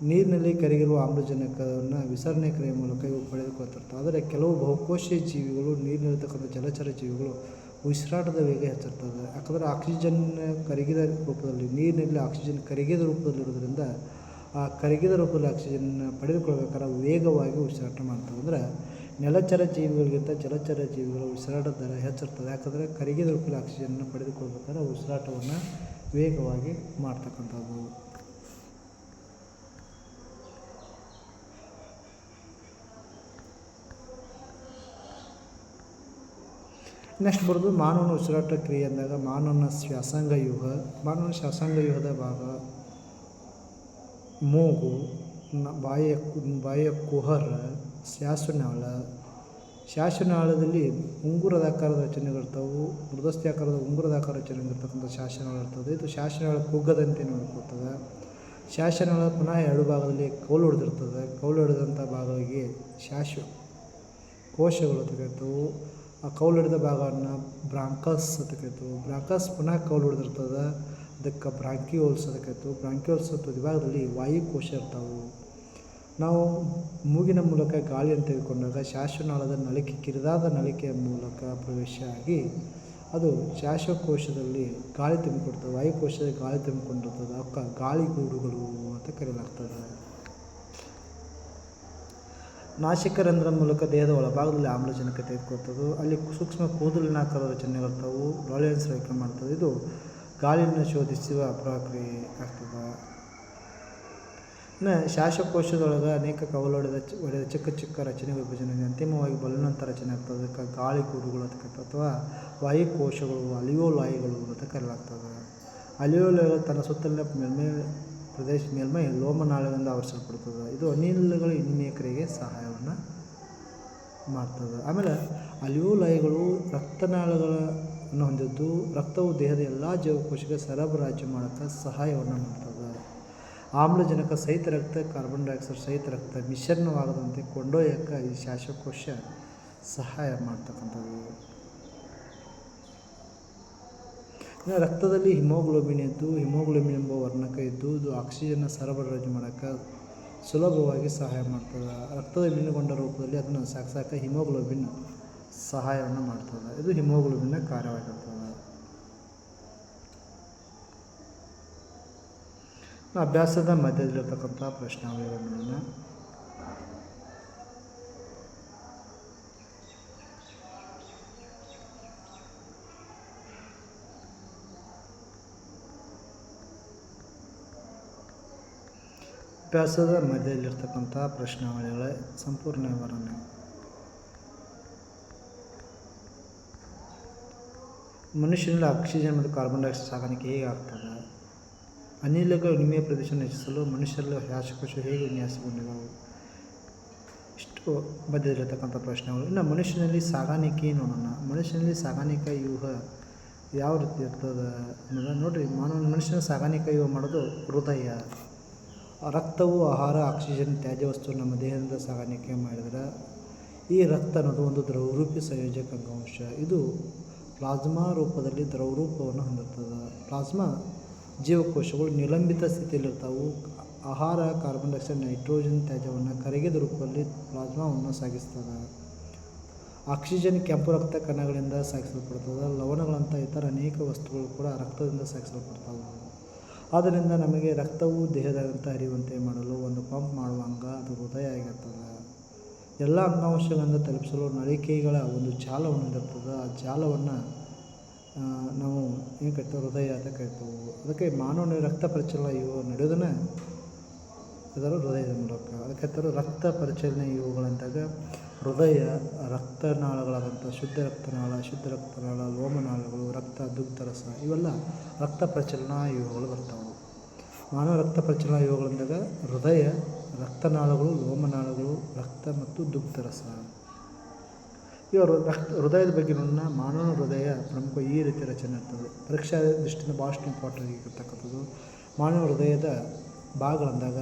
ನೀರಿನಲ್ಲಿ ಕರಗಿರುವ ಆಮ್ಲಜನಕವನ್ನು ವಿಸರಣೆ ಕ್ರಿಯೆ ಮೂಲಕ ಇವು ಪಡೆದುಕೊಳ್ತಿರ್ತವೆ. ಆದರೆ ಕೆಲವು ಬಹುಕೋಶೀಯ ಜೀವಿಗಳು, ನೀರಿನಲ್ಲಿರ್ತಕ್ಕಂಥ ಜಲಚರ ಜೀವಿಗಳು ಉಸಿರಾಟದ ವೇಗ ಹೆಚ್ಚಿರ್ತದೆ. ಯಾಕಂದರೆ ಆಕ್ಸಿಜನ್ ಕರಗಿದ ರೂಪದಲ್ಲಿ, ನೀರಿನಲ್ಲಿ ಆಕ್ಸಿಜನ್ ಕರಗಿದ ರೂಪದಲ್ಲಿರೋದ್ರಿಂದ ಆ ಕರಗಿದ ರೂಪದಲ್ಲಿ ಆಕ್ಸಿಜನ್ ಪಡೆದುಕೊಳ್ಬೇಕಾದ್ರೆ ವೇಗವಾಗಿ ಉಸಿರಾಟ ಮಾಡ್ತವೆ. ಅಂದರೆ ನೆಲಚರ ಜೀವಿಗಳಿಗಿಂತ ಜಲಚರ ಜೀವಿಗಳ ಉಸಿರಾಟದ ದರ ಹೆಚ್ಚಿರ್ತದೆ. ಯಾಕಂದರೆ ಕರಗಿದ ರೂಪದಲ್ಲಿ ಆಕ್ಸಿಜನ್ನ ಪಡೆದುಕೊಳ್ಬೇಕಾದ್ರೆ ಉಸಿರಾಟವನ್ನು ವೇಗವಾಗಿ ಮಾಡ್ತಕ್ಕಂಥದ್ದು. ನೆಕ್ಸ್ಟ್ ಬರೋದು ಮಾನವನ ಉಸಿರಾಟ ಕ್ರಿಯೆ ಅಂದಾಗ ಮಾನವನ ಶ್ವಾಸಾಂಗ ವ್ಯೂಹ. ಮಾನವನ ಶ್ವಾಸಾಂಗ ವ್ಯೂಹದ ಭಾಗ ಮೂಗು, ಬಾಯಿಯ ಕುಹರ, ಶ್ವಾಸನಾಳ. ಶ್ವಾಸನಾಳದಲ್ಲಿ ಉಂಗುರದಾಕಾರದ ರಚನೆಗಳಿರ್ತಾವೆ. ಮೃದಸ್ಥಿ ಆಕಾರದ ಉಂಗುರದಾಕಾರ ರಚನೆಗಳಿರ್ತಕ್ಕಂಥ ಶ್ವಾಸನಾಳ ಇರ್ತದೆ. ಇದು ಶ್ವಾಸನಾಳ ಕುಗ್ಗದಂತೆ ನೋಡ್ಕೊಳ್ತದೆ. ಶ್ವಾಸನಾಳ ಪುನಃ 2 ಭಾಗದಲ್ಲಿ ಕೌಲು ಹೊಡೆದಿರ್ತದೆ. ಕೌಲು ಹೊಡೆದಂಥ ಭಾಗಗಳಿಗೆ ಕೋಶಗಳು ಅಂತ ಕರಿತವೆ. ಆ ಕೌಲು ಹಿಡಿದ ಭಾಗವನ್ನು ಬ್ರಾಂಕಸ್ ಅಂತ ಕರಿತವೆ. ಬ್ರಾಂಕಸ್ ಪುನಃ ಕೌಲು ಹೊಡೆದಿರ್ತದೆ, ಅದಕ್ಕೆ ಬ್ರಾಂಕಿಯೋಲ್ಸ್ ಅಂತ ಕರಿತವೆ. ಬ್ರಾಂಕಿಯೋಲ್ಸ್ ತುದಿಭಾಗದಲ್ಲಿ ವಾಯುಕೋಶ ಇರ್ತಾವೆ. ನಾವು ಮೂಗಿನ ಮೂಲಕ ಗಾಳಿಯನ್ನು ತೆಗೆದುಕೊಂಡಾಗ ಶ್ವಾಸನಾಳದ ನಳಿಕೆ, ಕಿರಿದಾದ ನಳಿಕೆಯ ಮೂಲಕ ಪ್ರವೇಶ ಆಗಿ ಅದು ಶ್ವಾಸಕೋಶದಲ್ಲಿ ಗಾಳಿ ತುಂಬಿಕೊಡ್ತದೆ. ವಾಯುಕೋಶದಲ್ಲಿ ಗಾಳಿ ತುಂಬಿಕೊಂಡಿರ್ತದೆ. ಅವಕ್ಕೆ ಗಾಳಿಗೂಡುಗಳು ಅಂತ ಕರೆಯಲಾಗ್ತದೆ. ನಾಸಿಕರಂಧ್ರ ಮೂಲಕ ದೇಹದ ಒಳಭಾಗದಲ್ಲಿ ಆಮ್ಲಜನಕ ತೆಗೆದುಕೊಳ್ತದೆ. ಅಲ್ಲಿ ಸೂಕ್ಷ್ಮ ಕೂದಲಿನಾಕಾರದ ರಚನೆಗಳಿರ್ತಾವೆ. ಗಾಳಿಯನ್ನು ಸ್ರವಿಕೆ ಮಾಡ್ತದೆ. ಇದು ಗಾಳಿಯನ್ನು ಶೋಧಿಸುವ ಪ್ರಕ್ರಿಯೆ ಆಗ್ತದೆ. ಇನ್ನು ಶ್ವಾಸಕೋಶದೊಳಗೆ ಅನೇಕ ಕವಲೊಡೆದ ಚಿಕ್ಕ ಚಿಕ್ಕ ರಚನೆ ವಿಭಜನೆ ಅಂತಿಮವಾಗಿ ಬಲೂನಂಥ ರಚನೆ ಆಗ್ತದೆ. ಅದಕ್ಕೆ ಗಾಳಿಗೂಡುಗಳು ಅಥವಾ ವಾಯುಕೋಶಗಳು ಅಲಿಯೋಲಾಯಿಗಳು ಅಂತ ಕರೆಯಲಾಗ್ತದೆ. ಅಲಿಯೋಲಾಯಿಗಳು ತನ್ನ ಸುತ್ತಲಿನ ಮೇಲ್ಮೈ ಲೋಮನಾಳಗಳಿಂದ ಆವರಿಸಲ್ಪಡ್ತದೆ. ಇದು ಅನಿಲಗಳ ವಿನಿಮಯ ಕ್ರಿಯೆಗೆ ಸಹಾಯವನ್ನು ಮಾಡ್ತದೆ. ಆಮೇಲೆ ಅಲಿಯೋಲಾಯಿಗಳು ರಕ್ತನಾಳಗಳನ್ನು ಹೊಂದಿದ್ದು ರಕ್ತವು ದೇಹದ ಎಲ್ಲ ಜೀವಕೋಶಕ್ಕೆ ಸರಬರಾಜು ಮಾಡೋಕ್ಕೆ ಸಹಾಯವನ್ನು ಮಾಡ್ತದೆ. ಆಮ್ಲಜನಕ ಸಹಿತ ರಕ್ತ, ಕಾರ್ಬನ್ ಡೈಆಕ್ಸೈಡ್ ಸಹಿತ ರಕ್ತ ಮಿಶ್ರಣವಾಗದಂತೆ ಕೊಂಡೊಯ್ಯಕ್ಕೆ ಈ ಶ್ವಾಸಕೋಶ ಸಹಾಯ ಮಾಡ್ತಕ್ಕಂಥದ್ದು. ಇನ್ನು ರಕ್ತದಲ್ಲಿ ಹಿಮೋಗ್ಲೋಬಿನ್ ಎಂಬ ವರ್ಣಕ ಇದ್ದು ಇದು ಆಕ್ಸಿಜನ್ನ ಸರಬರಾಜು ಮಾಡೋಕ್ಕೆ ಸುಲಭವಾಗಿ ಸಹಾಯ ಮಾಡ್ತದೆ. ರಕ್ತದ ವಿಲೀನಗೊಂಡ ರೂಪದಲ್ಲಿ ಅದನ್ನು ಸಾಗಿಸೋಕೆ ಹಿಮೋಗ್ಲೋಬಿನ್ ಸಹಾಯವನ್ನು ಮಾಡ್ತದೆ. ಇದು ಹಿಮೋಗ್ಲೋಬಿನ್ನ ಕಾರ್ಯವಾಗಿರ್ತದೆ. ಅಭ್ಯಾಸದ ಮಧ್ಯದಲ್ಲಿರ್ತಕ್ಕಂಥ ಪ್ರಶ್ನಾವಳಿಗಳನ್ನು ಅಭ್ಯಾಸದ ಮಧ್ಯದಲ್ಲಿರ್ತಕ್ಕಂಥ ಪ್ರಶ್ನಾವಳಿಗಳ ಸಂಪೂರ್ಣ ವಿವರಣೆ. ಮನುಷ್ಯನಲ್ಲಿ ಆಕ್ಸಿಜನ್ ಮತ್ತು ಕಾರ್ಬನ್ ಡೈಆಕ್ಸೈಡ್ ಸಾಗಾಣಿಕೆ ಹೇಗೆ ಆಗ್ತದೆ? ಅನಿಲಗಳ ವಿನಿಮಯ ಪ್ರದೇಶವನ್ನು ಹೆಚ್ಚಿಸಲು ಮನುಷ್ಯರಲ್ಲಿ ಶ್ವಾಸಕೋಶ ಹೇಗೆ ವಿನ್ಯಾಸಗೊಂಡಿದ್ದವು? ಇಷ್ಟು ಮಧ್ಯದಲ್ಲಿರ್ತಕ್ಕಂಥ ಪ್ರಶ್ನೆಗಳು. ಇನ್ನು ಮನುಷ್ಯನಲ್ಲಿ ಸಾಗಾಣಿಕೆ ನೋಡೋಣ. ಮನುಷ್ಯನಲ್ಲಿ ಸಾಗಾಣಿಕಾ ವ್ಯೂಹ ಯಾವ ರೀತಿ ಇರ್ತದೆ ಅನ್ನೋದು ನೋಡಿರಿ. ಮನುಷ್ಯನ ಸಾಗಾಣಿಕಾ ವ್ಯೂಹ ಮಾಡೋದು ಹೃದಯ. ರಕ್ತವು ಆಹಾರ, ಆಕ್ಸಿಜನ್, ತ್ಯಾಜ್ಯ ವಸ್ತು ನಮ್ಮ ದೇಹದಿಂದ ಸಾಗಾಣಿಕೆ ಮಾಡಿದರೆ ಈ ರಕ್ತ ಅನ್ನೋದು ಒಂದು ದ್ರವರೂಪಿ ಸಂಯೋಜಕ ಅಂಗಾಂಶ. ಇದು ಪ್ಲಾಸ್ಮಾ ರೂಪದಲ್ಲಿ ದ್ರವರೂಪವನ್ನು ಹೊಂದಿರ್ತದೆ. ಪ್ಲಾಸ್ಮಾ ಜೀವಕೋಶಗಳು ನಿಲಂಬಿತ ಸ್ಥಿತಿಯಲ್ಲಿರ್ತಾವೆ. ಆಹಾರ, ಕಾರ್ಬನ್ ಡೈಆಕ್ಸೈಡ್, ನೈಟ್ರೋಜನ್ ತ್ಯಾಜ್ಯವನ್ನು ಕರಗಿದ ರೂಪದಲ್ಲಿ ಪ್ಲಾಸ್ಮಾವನ್ನು ಸಾಗಿಸ್ತದೆ. ಆಕ್ಸಿಜನ್ ಕೆಂಪು ರಕ್ತ ಕಣಗಳಿಂದ ಸಾಗಿಸಲ್ಪಡ್ತದೆ. ಲವಣಗಳಂಥ ಇತರ ಅನೇಕ ವಸ್ತುಗಳು ಕೂಡ ರಕ್ತದಿಂದ ಸಾಗಿಸಲ್ಪಡ್ತವೆ. ಆದ್ದರಿಂದ ನಮಗೆ ರಕ್ತವು ದೇಹದಾದ್ಯಂತ ಹರಿಯುವಂತೆ ಮಾಡಲು ಒಂದು ಪಂಪ್ ಮಾಡುವ ಅಂಗ ಅದು ಹೃದಯ ಆಗಿರ್ತದೆ. ಎಲ್ಲ ಅಂಗಾಂಶಗಳನ್ನು ತಲುಪಿಸಲು ನಳಿಕೆಗಳ ಒಂದು ಜಾಲವನ್ನು ಹೊಂದಿರ್ತದೆ. ಆ ಜಾಲವನ್ನು ನಾವು ಏನು ಕರಿತೇವೆ? ಹೃದಯ ಅಂತ ಕರಿತೇವೆ. ಅದಕ್ಕೆ ಮಾನವನ ರಕ್ತ ಪರಿಚಲನಾ ಇವು ನಡೆಯೋದನ್ನು ಇದರ ಹೃದಯದ ಮೂಲಕ. ಅದಕ್ಕೆ ರಕ್ತ ಪರಿಚಲನೆ ಇವುಗಳಂದಾಗ ಹೃದಯ, ರಕ್ತನಾಳಗಳಾದಂಥ ಶುದ್ಧ ರಕ್ತನಾಳ, ಲೋಮನಾಳಗಳು, ರಕ್ತ, ದುಗ್ಧರಸ ಇವೆಲ್ಲ ರಕ್ತ ಪರಿಚಲನಾ ಇವುಗಳು ಬರ್ತಾವೆ. ಮಾನವ ರಕ್ತ ಪರಿಚಲನಾ ಇವುಗಳಂದಾಗ ಹೃದಯ, ರಕ್ತನಾಳಗಳು, ಲೋಮನಾಳಗಳು, ರಕ್ತ ಮತ್ತು ದುಗ್ಧರಸ. ಇವರು ಹೃದಯದ ಬಗ್ಗೆ ನೋಡೋಣ. ಮಾನವನ ಹೃದಯ ಪ್ರಮುಖ ಈ ರೀತಿ ರಚನೆ ಇರ್ತದೆ. ಪರೀಕ್ಷಾ ದೃಷ್ಟಿಯಿಂದ ಭಾಳಷ್ಟು ಇಂಪಾರ್ಟೆಂಟ್ ಆಗಿರ್ತಕ್ಕಂಥದ್ದು. ಮಾನವ ಹೃದಯದ ಭಾಗಗಳಂದಾಗ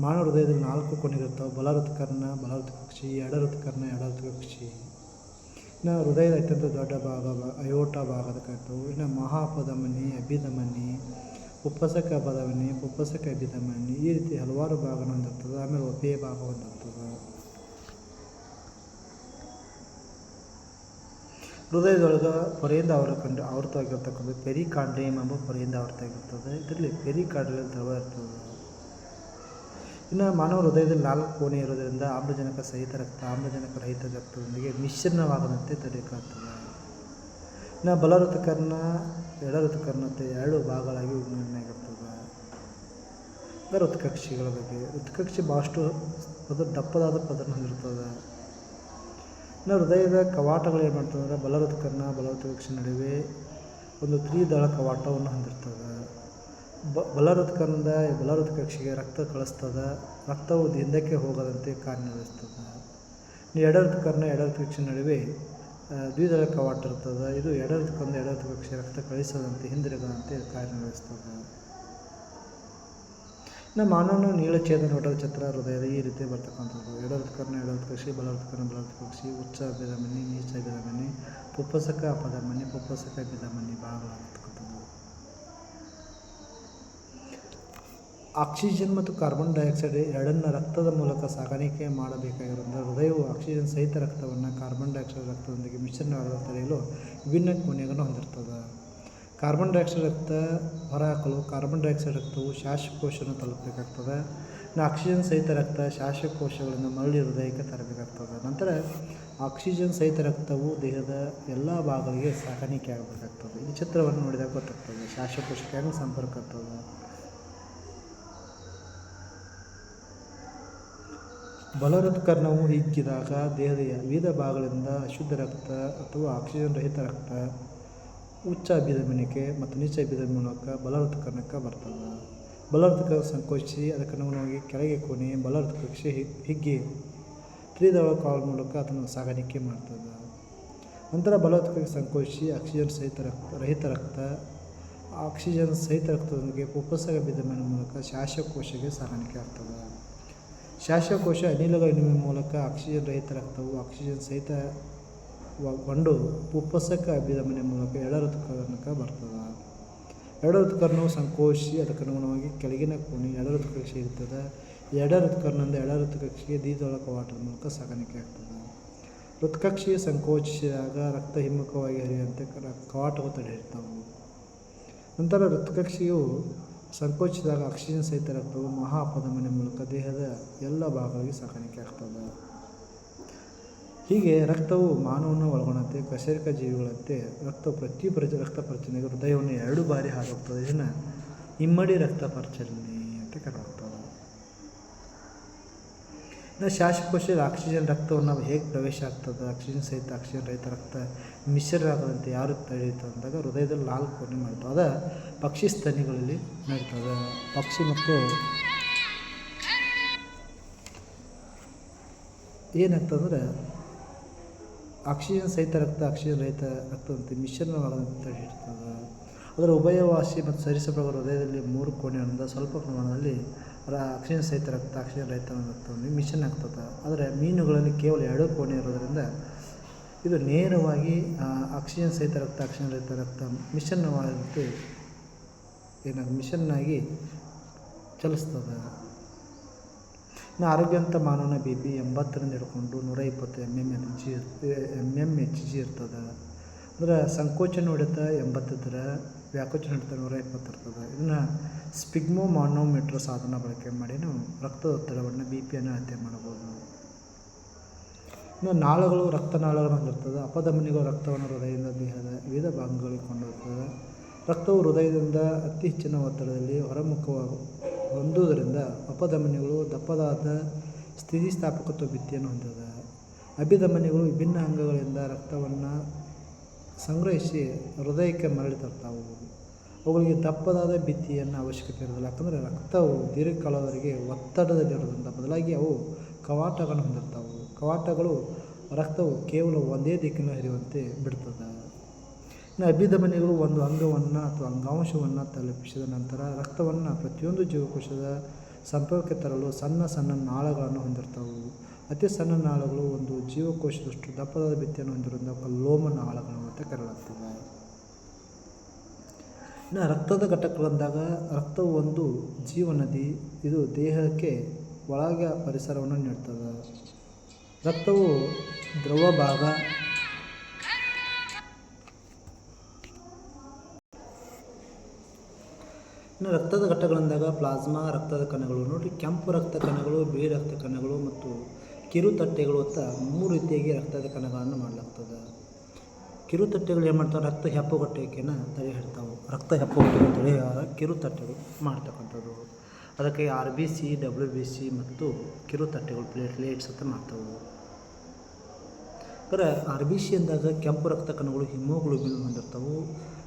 ಮಾನವ ಹೃದಯದಲ್ಲಿ 4 ಕೊನೆಗಳಿರ್ತಾವೆ. ಬಲ ಹೃತ್ಕರ್ಣ, ಬಲ ಹೃತ್ಕಕ್ಷಿ, ಎಡ ಹೃತ್ಕರ್ಣ, ಎಡ ಹೃತ್ಕಕ್ಷಿ. ಇನ್ನು ಹೃದಯದ ಅತ್ಯಂತ ದೊಡ್ಡ ಭಾಗ ಅಯೋಟ ಭಾಗದ ಕರಿತೇವೆ. ಇನ್ನು ಮಹಾಪಧಮನಿ, ಅಭಿಧಮನಿ, ಪುಪ್ಪಸಕ ಅಪಧಮನಿ, ಪುಪ್ಪಸಕ ಅಭಿಧಮನಿ ಈ ರೀತಿ ಹಲವಾರು ಭಾಗನ ಹೊಂದಿರ್ತದೆ. ಆಮೇಲೆ ಒಪೆಯ ಭಾಗ ಹೊಂದಿರ್ತದೆ. ಹೃದಯದೊಳಗೆ ಪೊರೆಯಿಂದ ಆವೃತವಾಗಿರ್ತಕ್ಕಂಥ ಪೆರಿಕಾರ್ಡಿಯಮ್ ಎಂಬ ಪೊರೆಯಿಂದ ಆವೃತವಾಗಿರ್ತದೆ. ಇದರಲ್ಲಿ ಪೆರಿಕಾರ್ಡಿಯಲ್ ದ್ರವ ಇರ್ತದೆ. ಇನ್ನು ಮಾನವ ಹೃದಯದಲ್ಲಿ 4 ಕೋಣೆ ಇರೋದರಿಂದ ಆಮ್ಲಜನಕ ಸಹಿತ ರಕ್ತ, ಆಮ್ಲಜನಕ ರಹಿತ ರಕ್ತದೊಂದಿಗೆ ಮಿಶ್ರಣವಾಗದಂತೆ ತಡೆಯಲಾಗ್ತದೆ. ಇನ್ನು ಬಲ ಹೃತ್ಕರ್ಣ, ಎಡ ಹೃತ್ಕರ್ಣತೆ 2 ಭಾಗಗಳಾಗಿ ವಿಂಗಡಣೆ ಆಗಿರ್ತದೆ. ಹೃತ್ಕಕ್ಷಿಗಳ ಬಗ್ಗೆ ಹೃತ್ಕಕ್ಷಿ ಭಾಳಷ್ಟು ದಪ್ಪದಾದ ಪದರ ಹೊಂದಿರ್ತದೆ. ಇನ್ನು ಹೃದಯದ ಕವಾಟಗಳು ಏನು ಮಾಡ್ತದೆ ಅಂದರೆ ಬಲ ಹೃತ್ಕರ್ಣ, ಬಲ ಹೃತ್ಕಕ್ಷಿ ನಡುವೆ ಒಂದು ತ್ರಿದಳ ಕವಾಟವನ್ನು ಹೊಂದಿರ್ತದೆ. ಬಲ ಹೃತ್ಕರ್ಣದ ಬಲ ಹೃತ್ಕಕ್ಷಿಗೆ ರಕ್ತ ಕಳಿಸ್ತದೆ. ರಕ್ತವು ಹಿಂದಕ್ಕೆ ಹೋಗದಂತೆ ಕಾರ್ಯನಿರ್ವಹಿಸ್ತದೆ. ಎಡ ಹೃತ್ಕರ್ಣ, ಎಡ ಹೃತ್ಕಕ್ಷಿ ನಡುವೆ ದ್ವಿದಳ ಕವಾಟ ಇರ್ತದೆ. ಇದು ಎಡ ಹೃತ್ಕರ್ಣ, ಎಡ ಹೃತ್ಕಕ್ಷಿ ರಕ್ತ ಕಳಿಸದಂತೆ ಹಿಂದಿರುಗದಂತೆ ಕಾರ್ಯನಿರ್ವಹಿಸ್ತದೆ. ಇನ್ನು ಮಾನವನ ನೀಳಛೇದ ನೋಟದ ಚಿತ್ರ ಹೃದಯದ ಈ ರೀತಿ ಬರ್ತಕ್ಕಂಥದ್ದು. ಎಡ ಹೃತ್ಕರ್ಣ, ಎಡ ಹೃತ್ಕಕ್ಷಿ, ಬಲ ಹೃತ್ಕರ್ಣ, ಬಲ ಹೃತ್ಕಕ್ಷಿ, ಉಚ್ಚ ಅಭಿಧಮನಿ, ನೀಚ ಅಭಿಧಮನಿ, ಪುಪ್ಪಸಕ ಅಪಧಮನಿ, ಪುಪ್ಪಸಕ ಅಭಿಧಮನಿ ಭಾಗಗಳಾಗ್ತಕ್ಕಂಥದ್ದು. ಆಕ್ಸಿಜನ್ ಮತ್ತು ಕಾರ್ಬನ್ ಡೈಆಕ್ಸೈಡ್ ಎರಡನ್ನು ರಕ್ತದ ಮೂಲಕ ಸಾಗಾಣಿಕೆ ಮಾಡಬೇಕಾಗಿರೋದ್ರಿಂದ ಹೃದಯವು ಆಕ್ಸಿಜನ್ ಸಹಿತ ರಕ್ತವನ್ನು ಕಾರ್ಬನ್ ಡೈಆಕ್ಸೈಡ್ ರಕ್ತದೊಂದಿಗೆ ಮಿಶ್ರಣವಾಗದ ತಡೆಯಲು ವಿಭಿನ್ನ ಕೊನೆಗಳನ್ನು ಹೊಂದಿರ್ತದೆ. ಕಾರ್ಬನ್ ಡೈಆಕ್ಸೈಡ್ ರಕ್ತ ಹೊರಹಾಕಲು ಕಾರ್ಬನ್ ಡೈಆಕ್ಸೈಡ್ ರಕ್ತವು ಶ್ವಾಸಕೋಶವನ್ನು ತಲುಪಬೇಕಾಗ್ತದೆ. ಇನ್ನು ಆಕ್ಸಿಜನ್ ಸಹಿತ ರಕ್ತ ಶ್ವಾಸಕೋಶಗಳಿಂದ ಮರಳಿ ಹೃದಯಕ್ಕೆ ತರಬೇಕಾಗ್ತದೆ. ನಂತರ ಆಕ್ಸಿಜನ್ ಸಹಿತ ರಕ್ತವು ದೇಹದ ಎಲ್ಲ ಭಾಗಗಳಿಗೆ ಸಾಗಾಣಿಕೆ ಆಗಬೇಕಾಗ್ತದೆ. ಈ ಚಿತ್ರವನ್ನು ನೋಡಿದಾಗ ಗೊತ್ತಾಗ್ತದೆ ಶ್ವಾಸಕೋಶಕ್ಕೆ ಹೆಂಗೆ ಸಂಪರ್ಕ ಆಗ್ತದೆ. ಬಲವೃತ್ಕರ್ಣವು ಹಿಗ್ಗಿದಾಗ ದೇಹದ ವಿವಿಧ ಭಾಗಗಳಿಂದ ಅಶುದ್ಧ ರಕ್ತ ಅಥವಾ ಆಕ್ಸಿಜನ್ ರಹಿತ ರಕ್ತ ಉಚ್ಚ ಅಭಿಧಮನಿಕೆ ಮತ್ತು ನೀಚ ಅಭಿಧಮನಿ ಮೂಲಕ ಬಲವೃತ್ಕರ್ಣಕ್ಕೆ ಬರ್ತದೆ. ಬಲವೃತ್ಕರ್ಣ ಸಂಕೋಚಿಸಿ ಅದಕ್ಕೆ ಅನುಗುಣವಾಗಿ ಕೆಳಗೆ ಕೋಣೆ ಬಲವೃತ್ಕಕ್ಷೆ ಹಿಗ್ಗಿ ತ್ರಿದಳ ಕಾಲ್ ಮೂಲಕ ಅದನ್ನು ಸಾಗಾಣಿಕೆ ಮಾಡ್ತದೆ. ನಂತರ ಬಲವೃತ್ಕಕ್ಕೆ ಸಂಕೋಚಿಸಿ ಆಕ್ಸಿಜನ್ ರಹಿತ ರಕ್ತ ಆಕ್ಸಿಜನ್ ಸಹಿತ ರಕ್ತದೊಂದಿಗೆ ಫುಫ್ಫುಸದ ಅಭಿಧಮನಿ ಮೂಲಕ ಶ್ವಾಸಕೋಶಕ್ಕೆ ಸಾಗಾಣಿಕೆ ಆಗ್ತದೆ. ಶ್ವಾಸಕೋಶ ಅನಿಲಗಳ ವಿನಿಮಯ ಮೂಲಕ ಆಕ್ಸಿಜನ್ ರಹಿತ ರಕ್ತವು ಆಕ್ಸಿಜನ್ ಸಹಿತಗೊಂಡು ಫುಫ್ಫುಸಕ ಅಭಿಧಮನಿ ಮೂಲಕ ಎಡ ಹೃತ್ಕರ್ಣಕ್ಕೆ ಬರ್ತದೆ. ಎಡ ಹೃತ್ಕರ್ಣವು ಸಂಕೋಚಿಸಿ ಅದಕ್ಕೆ ಅನುಗುಣವಾಗಿ ಕೆಳಗಿನ ಕೋಣೆ ಎಡ ಹೃತ್ಕಕ್ಷೆ ಇರ್ತದೆ. ಎಡ ಹೃತ್ಕರ್ಣದಿಂದ ಎಡ ಹೃತ್ಕಕ್ಷೆಗೆ ದೀರ್ಘ ಕವಾಟದ ಮೂಲಕ ಸಾಗಾಣಿಕೆ ಆಗ್ತದೆ. ಹೃತ್ಕಕ್ಷೆಯು ಸಂಕೋಚಿಸಿದಾಗ ರಕ್ತ ಹಿಮ್ಮುಖವಾಗಿ ಹರಿಯುವಂತೆ ಕವಾಟವು ತಡೆಹಿಡಿತಾವೆ. ನಂತರ ಹೃತ್ಕಕ್ಷೆಯು ಸಂಕೋಚಿಸಿದಾಗ ಆಕ್ಸಿಜನ್ ಸಹಿತ ರಕ್ತವು ಮಹಾ ಅಪಧಮನಿ ಮೂಲಕ ದೇಹದ ಎಲ್ಲ ಭಾಗಗಳಿಗೆ ಸಾಗಾಣಿಕೆ ಆಗ್ತದೆ. ಹೀಗೆ ರಕ್ತವು ಮಾನವನ ಒಳಗೊಂಡಂತೆ ಕಶೇರುಕ ಜೀವಿಗಳಂತೆ ರಕ್ತವು ಪ್ರತಿ ರಕ್ತ ಪರಿಚಲನೆಗೆ ಹೃದಯವನ್ನು 2 ಬಾರಿ ಹಾದು ಹೋಗ್ತದೆ. ಇದನ್ನು ಇಮ್ಮಡಿ ರಕ್ತ ಪರಿಚಲನೆ ಅಂತ ಕರೆಯಲಾಗ್ತದೆ. ಇನ್ನು ಶ್ವಾಸಕೋಶದಲ್ಲಿ ಆಕ್ಸಿಜನ್ ರಕ್ತವನ್ನು ಹೇಗೆ ಪ್ರವೇಶ ಆಗ್ತದೆ, ಆಕ್ಸಿಜನ್ ಸಹಿತ ಆಕ್ಸಿಜನ್ ರಹಿತ ರಕ್ತ ಮಿಶ್ರ ಆಗದಂತೆ ಯಾರು ತಡೆಯುತ್ತದೆ ಅಂದಾಗ ಹೃದಯದಲ್ಲಿ 4 ಕೋಣೆ ಮಾಡ್ತದೆ. ಅದು ಪಕ್ಷಿ ಸ್ತನಿಗಳಲ್ಲಿ ನಡೀತದೆ. ಪಕ್ಷಿ ಮತ್ತು ಏನಾಗ್ತದಂದ್ರೆ ಆಕ್ಸಿಜನ್ ಸಹಿತ ರಕ್ತ ಆಕ್ಸಿಜನ್ ರಹಿತ ರಕ್ತದಂತೆ ಮಿಶ್ರಣವಾಗದಂತೆ ತಡೆಹಿಡಿತದೆ. ಅದರ ಉಭಯವಾಸಿ ಮತ್ತು ಸರಿಸಮಗಳ ಹೃದಯದಲ್ಲಿ 3 ಕೋಣೆಗಳಿಂದ ಸ್ವಲ್ಪ ಪ್ರಮಾಣದಲ್ಲಿ ಆಕ್ಸಿಜನ್ ಸಹಿತ ರಕ್ತ ಆಕ್ಸಿಜನ್ ರಹಿತ ರಕ್ತವನ್ನು ಮಿಶ್ರಣ ಆಗ್ತದೆ. ಆದರೆ ಮೀನುಗಳಲ್ಲಿ ಕೇವಲ 2 ಕೋಣೆ ಇರೋದರಿಂದ ಇದು ನೇರವಾಗಿ ಆಕ್ಸಿಜನ್ ಸಹಿತ ರಕ್ತ ಆಕ್ಸಿಜನ್ ರಹಿತ ರಕ್ತ ಮಿಶ್ರಣವಾದಂತೆ ಮಿಶ್ರಣಾಗಿ ಚಲಿಸ್ತದೆ. ಇನ್ನು ಆರೋಗ್ಯವಂತ ಮಾನವನ BP 80ರಿಂದ ಹಿಡ್ಕೊಂಡು 120 mmHg ಇರ್ತದೆ. ಅಂದರೆ ಸಂಕೋಚನ ಹೊಡೆತ 80 ಇದ್ದರೆ ವ್ಯಾಕೋಚನ ಹೊಡೆತ 120 ಇರ್ತದೆ. ಇದನ್ನು ಸ್ಪಿಗ್ಮೋಮಾನೋಮೀಟರ್ ಸಾಧನ ಬಳಕೆ ಮಾಡಿ ನಾವು ರಕ್ತದೊತ್ತಡವನ್ನು BP-ಯನ್ನು ಅಳತೆ ಮಾಡಬಹುದು. ಇನ್ನು ನಾಳಗಳು ರಕ್ತನಾಳಗಳನ್ನು ಹೊಂದಿರ್ತದೆ. ಅಪಧಮನಿಗಳು ರಕ್ತವನ್ನು ಹೃದಯದಿಂದ ದೇಹದ ವಿವಿಧ ಭಾಗಗಳಿಗೆ ಕೊಂಡೊಯ್ತದೆ. ರಕ್ತವು ಹೃದಯದಿಂದ ಅತಿ ಹೆಚ್ಚಿನ ಒತ್ತಡದಲ್ಲಿ ಹೊಂದುವುದರಿಂದ ಅಪಧಮನಿಗಳು ದಪ್ಪದಾದ ಸ್ಥಿತಿಸ್ಥಾಪಕತ್ವ ಭಿತ್ತಿಯನ್ನು ಹೊಂದಿದೆ. ಅಭಿಧಮನಿಗಳು ವಿಭಿನ್ನ ಅಂಗಗಳಿಂದ ರಕ್ತವನ್ನು ಸಂಗ್ರಹಿಸಿ ಹೃದಯಕ್ಕೆ ಮರಳಿ ತರ್ತಾವು. ಅವುಗಳಿಗೆ ದಪ್ಪದಾದ ಭಿತ್ತಿಯನ್ನು ಅವಶ್ಯಕತೆ ಇರೋದಿಲ್ಲ, ಯಾಕಂದರೆ ರಕ್ತವು ದೀರ್ಘಕಾಲದವರೆಗೆ ಒತ್ತಡದಲ್ಲಿರೋದ್ರಿಂದ. ಬದಲಾಗಿ ಅವು ಕವಾಟಗಳನ್ನು ಹೊಂದಿರ್ತಾವೆ. ಕವಾಟಗಳು ರಕ್ತವು ಕೇವಲ ಒಂದೇ ದಿಕ್ಕಿನಲ್ಲಿ ಹರಿಯುವಂತೆ ಬಿಡ್ತದೆ. ಇನ್ನು ಅಭಿಧಮನಿಗಳು ಒಂದು ಅಂಗವನ್ನು ಅಥವಾ ಅಂಗಾಂಶವನ್ನು ತಲುಪಿಸಿದ ನಂತರ ರಕ್ತವನ್ನು ಪ್ರತಿಯೊಂದು ಜೀವಕೋಶದ ಸಂಪರ್ಕಕ್ಕೆ ತರಲು ಸಣ್ಣ ಸಣ್ಣ ನಾಳಗಳನ್ನು ಹೊಂದಿರ್ತವೆ. ಅತಿ ಸಣ್ಣ ನಾಳಗಳು ಒಂದು ಜೀವಕೋಶದಷ್ಟು ದಪ್ಪದಾದ ಭಿತ್ತಿಯನ್ನು ಹೊಂದಿರೋದ್ರಿಂದ ಲೋಮ ನಾಳಗಳು ಅಂತ ಕರೆಯಲಾಗ್ತದೆ. ಇನ್ನು ರಕ್ತದ ಘಟಕಗಳಂದಾಗ ರಕ್ತವು ಒಂದು ಜೀವನದಿ. ಇದು ದೇಹಕ್ಕೆ ಒಳಗೆ ಪರಿಸರವನ್ನು ನೀಡ್ತದೆ. ರಕ್ತವು ದ್ರವ ಭಾಗ ಇನ್ನು ರಕ್ತದ ಘಟಕಗಳಿಂದಾಗ ಪ್ಲಾಸ್ಮಾ ರಕ್ತದ ಕಣಗಳು ನೋಡಿರಿ. ಕೆಂಪು ರಕ್ತ ಕಣಗಳು, ಬಿಳಿ ರಕ್ತ ಕಣಗಳು ಮತ್ತು ಕಿರುತಟ್ಟೆಗಳು ಅಂತ 3 ರೀತಿಯಾಗಿ ರಕ್ತದ ಕಣಗಳನ್ನು ಮಾಡಲಾಗ್ತದೆ. ಕಿರುತಟ್ಟೆಗಳು ಏನು ಮಾಡ್ತಾವೆ, ರಕ್ತ ಹೆಪ್ಪುಗಟ್ಟುವಿಕೆಯನ್ನು ತಡೆ ಹಿಡ್ತಾವೆ. ರಕ್ತ ಹೆಪ್ಪುಗಟ್ಟುವಿಕೆ ತಡೆಯುವ ಕಿರುತಟ್ಟೆಗಳು ಮಾಡ್ತಕ್ಕಂಥದ್ದು. ಅದಕ್ಕೆ RBC, WBC ಮತ್ತು ಕಿರುತಟ್ಟೆಗಳು ಪ್ಲೇಟ್ಲೆಟ್ಸ್ ಅಂತ ಮಾಡ್ತಾವೆ. ಅಂದರೆ RBC ಅಂದಾಗ ಕೆಂಪು ರಕ್ತ ಕಣಗಳು ಹಿಮೋಗ್ಲೋಬಿನ್ ಹೊಂದಿರ್ತಾವೆ.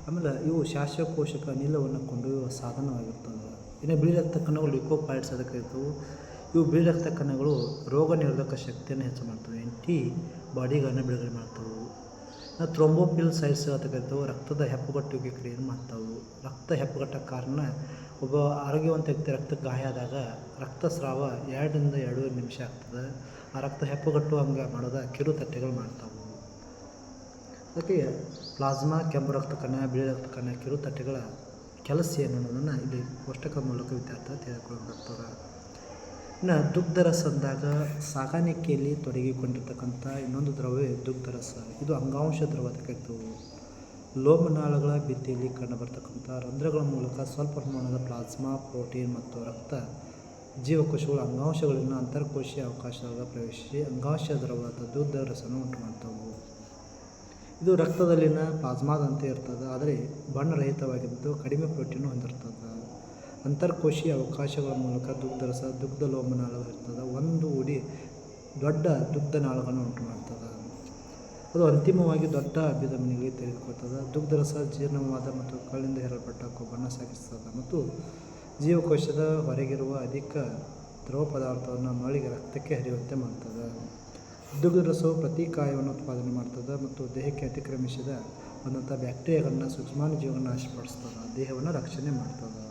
ಆಮೇಲೆ ಇವು ಶ್ವಾಸಕೋಶಕ ಅನಿಲವನ್ನು ಕೊಂಡೊಯ್ಯುವ ಸಾಧನವಾಗಿರ್ತದೆ. ಇನ್ನು ಬಿಳಿ ರಕ್ತ ಕಣಗಳು ಲಿಕೋಪಾಯ್ಡ್ಸ್ ಅದಕ್ಕೆ ಇರ್ತವೆ. ಇವು ಬಿಳಿ ರಕ್ತ ಕಣಗಳು ರೋಗ ನಿರೋಧಕ ಶಕ್ತಿಯನ್ನು ಹೆಚ್ಚು ಮಾಡ್ತವೆ, ಬಾಡಿಗಳನ್ನು ಬಿಡುಗಡೆ ಮಾಡ್ತವೆ. ಥ್ರೋಂಬೋಫಿಲ್ ಸೈಟ್ಸ್ ಅಂತ ಕರಿತವೆ. ರಕ್ತದ ಹೆಪ್ಪುಗಟ್ಟುವಿಕೆ ಕ್ರಿಯೆಯನ್ನು ಮಾಡ್ತಾವೆ. ರಕ್ತ ಹೆಪ್ಪುಗಟ್ಟಕ್ಕೆ ಕಾರಣ ಒಬ್ಬ ಆರೋಗ್ಯವಂತ ವ್ಯಕ್ತಿ ರಕ್ತಕ್ಕೆ ಗಾಯ ಆದಾಗ ರಕ್ತಸ್ರಾವ 2 ರಿಂದ 2.5 ನಿಮಿಷ ಆಗ್ತದೆ. ಆ ರಕ್ತ ಹೆಪ್ಪುಗಟ್ಟುವಂಗೆ ಮಾಡೋದ ಕಿರುತಟ್ಟೆಗಳು ಮಾಡ್ತಾವೆ. ಅದಕ್ಕೆ ಪ್ಲಾಸ್ಮಾ, ಕೆಂಪು ರಕ್ತ ಕಣ, ಬಿಳಿ ರಕ್ತ ಕಣ, ಕಿರುತಟ್ಟೆಗಳ ಕೆಲಸ ಏನು ಅನ್ನೋದನ್ನು ಇಲ್ಲಿ ಕೋಷ್ಟಕ ಮೂಲಕ ವಿದ್ಯಾರ್ಥಿ ತಿಳಿದುಕೊಳ್ಳಬೇಕಾಗ್ತದೆ. ಇನ್ನು ದುಗ್ಧರಸ ಅಂದಾಗ ಸಾಗಾಣಿಕೆಯಲ್ಲಿ ತೊಡಗಿಕೊಂಡಿರ್ತಕ್ಕಂಥ ಇನ್ನೊಂದು ದ್ರವವೇ ದುಗ್ಧರಸ. ಇದು ಅಂಗಾಂಶ ದ್ರವ ಅಂತ ಕರಿತೇವೆ. ಲೋಮನಾಳಗಳ ಭಿತ್ತಿಯಲ್ಲಿ ಕಂಡುಬರ್ತಕ್ಕಂಥ ರಂಧ್ರಗಳ ಮೂಲಕ ಸ್ವಲ್ಪ ಪ್ರಮಾಣದ ಪ್ಲಾಸ್ಮಾ, ಪ್ರೋಟೀನ್ ಮತ್ತು ರಕ್ತ ಜೀವಕೋಶಗಳು ಅಂಗಾಂಶಗಳಿಂದ ಅಂತರ್ಕೋಶೀಯ ಅವಕಾಶದಾಗ ಪ್ರವೇಶಿಸಿ ಅಂಗಾಂಶ ದ್ರವದ ದುಗ್ಧರಸವನ್ನು ಉಂಟು ಮಾಡ್ತವೆ. ಇದು ರಕ್ತದಲ್ಲಿನ ಪ್ಲಾಸ್ಮಾದಂತೆ ಇರ್ತದೆ, ಆದರೆ ಬಣ್ಣರಹಿತವಾಗಿದ್ದು ಕಡಿಮೆ ಪ್ರೋಟೀನ್ ಹೊಂದಿರ್ತದೆ. ಅಂತರ್ಕೋಶೀಯ ಅವಕಾಶಗಳ ಮೂಲಕ ದುಗ್ಧರಸ ದುಗ್ಧ ಲೋಮನಾಳ ಇರ್ತದೆ. ಒಂದು ಉಡಿ ದೊಡ್ಡ ದುಗ್ಧನಾಳಗಳನ್ನು ಉಂಟು ಮಾಡ್ತದೆ. ಅದು ಅಂತಿಮವಾಗಿ ದೊಡ್ಡ ಅಭಿಧಮನಿಗೆ ತೆಗೆದುಕೊಳ್ತದೆ. ದುಗ್ಧರಸ ಜೀರ್ಣವಾದ ಮತ್ತು ಕಳ್ಳಿಂದ ಹೇರಲ್ಪಟ್ಟ ಕೊಬ್ಬನ್ನು ಸಾಗಿಸ್ತದೆ ಮತ್ತು ಜೀವಕೋಶದ ಹೊರಗಿರುವ ಅಧಿಕ ದ್ರವ ಪದಾರ್ಥವನ್ನು ಮರಳಿಗೆ ರಕ್ತಕ್ಕೆ ಹರಿಯುವಂತೆ ಮಾಡ್ತದೆ. ದುಗ್ಧರಸವು ಪ್ರತಿಕಾಯವನ್ನು ಉತ್ಪಾದನೆ ಮಾಡ್ತದೆ ಮತ್ತು ದೇಹಕ್ಕೆ ಅತಿಕ್ರಮಿಸಿದ ಬಂದಂಥ ಬ್ಯಾಕ್ಟೀರಿಯಾಗಳನ್ನ ಸೂಕ್ಷ್ಮಾಣುಜೀವಿಗಳನ್ನ ನಾಶಪಡಿಸ್ತದೆ, ದೇಹವನ್ನು ರಕ್ಷಣೆ ಮಾಡ್ತದೆ.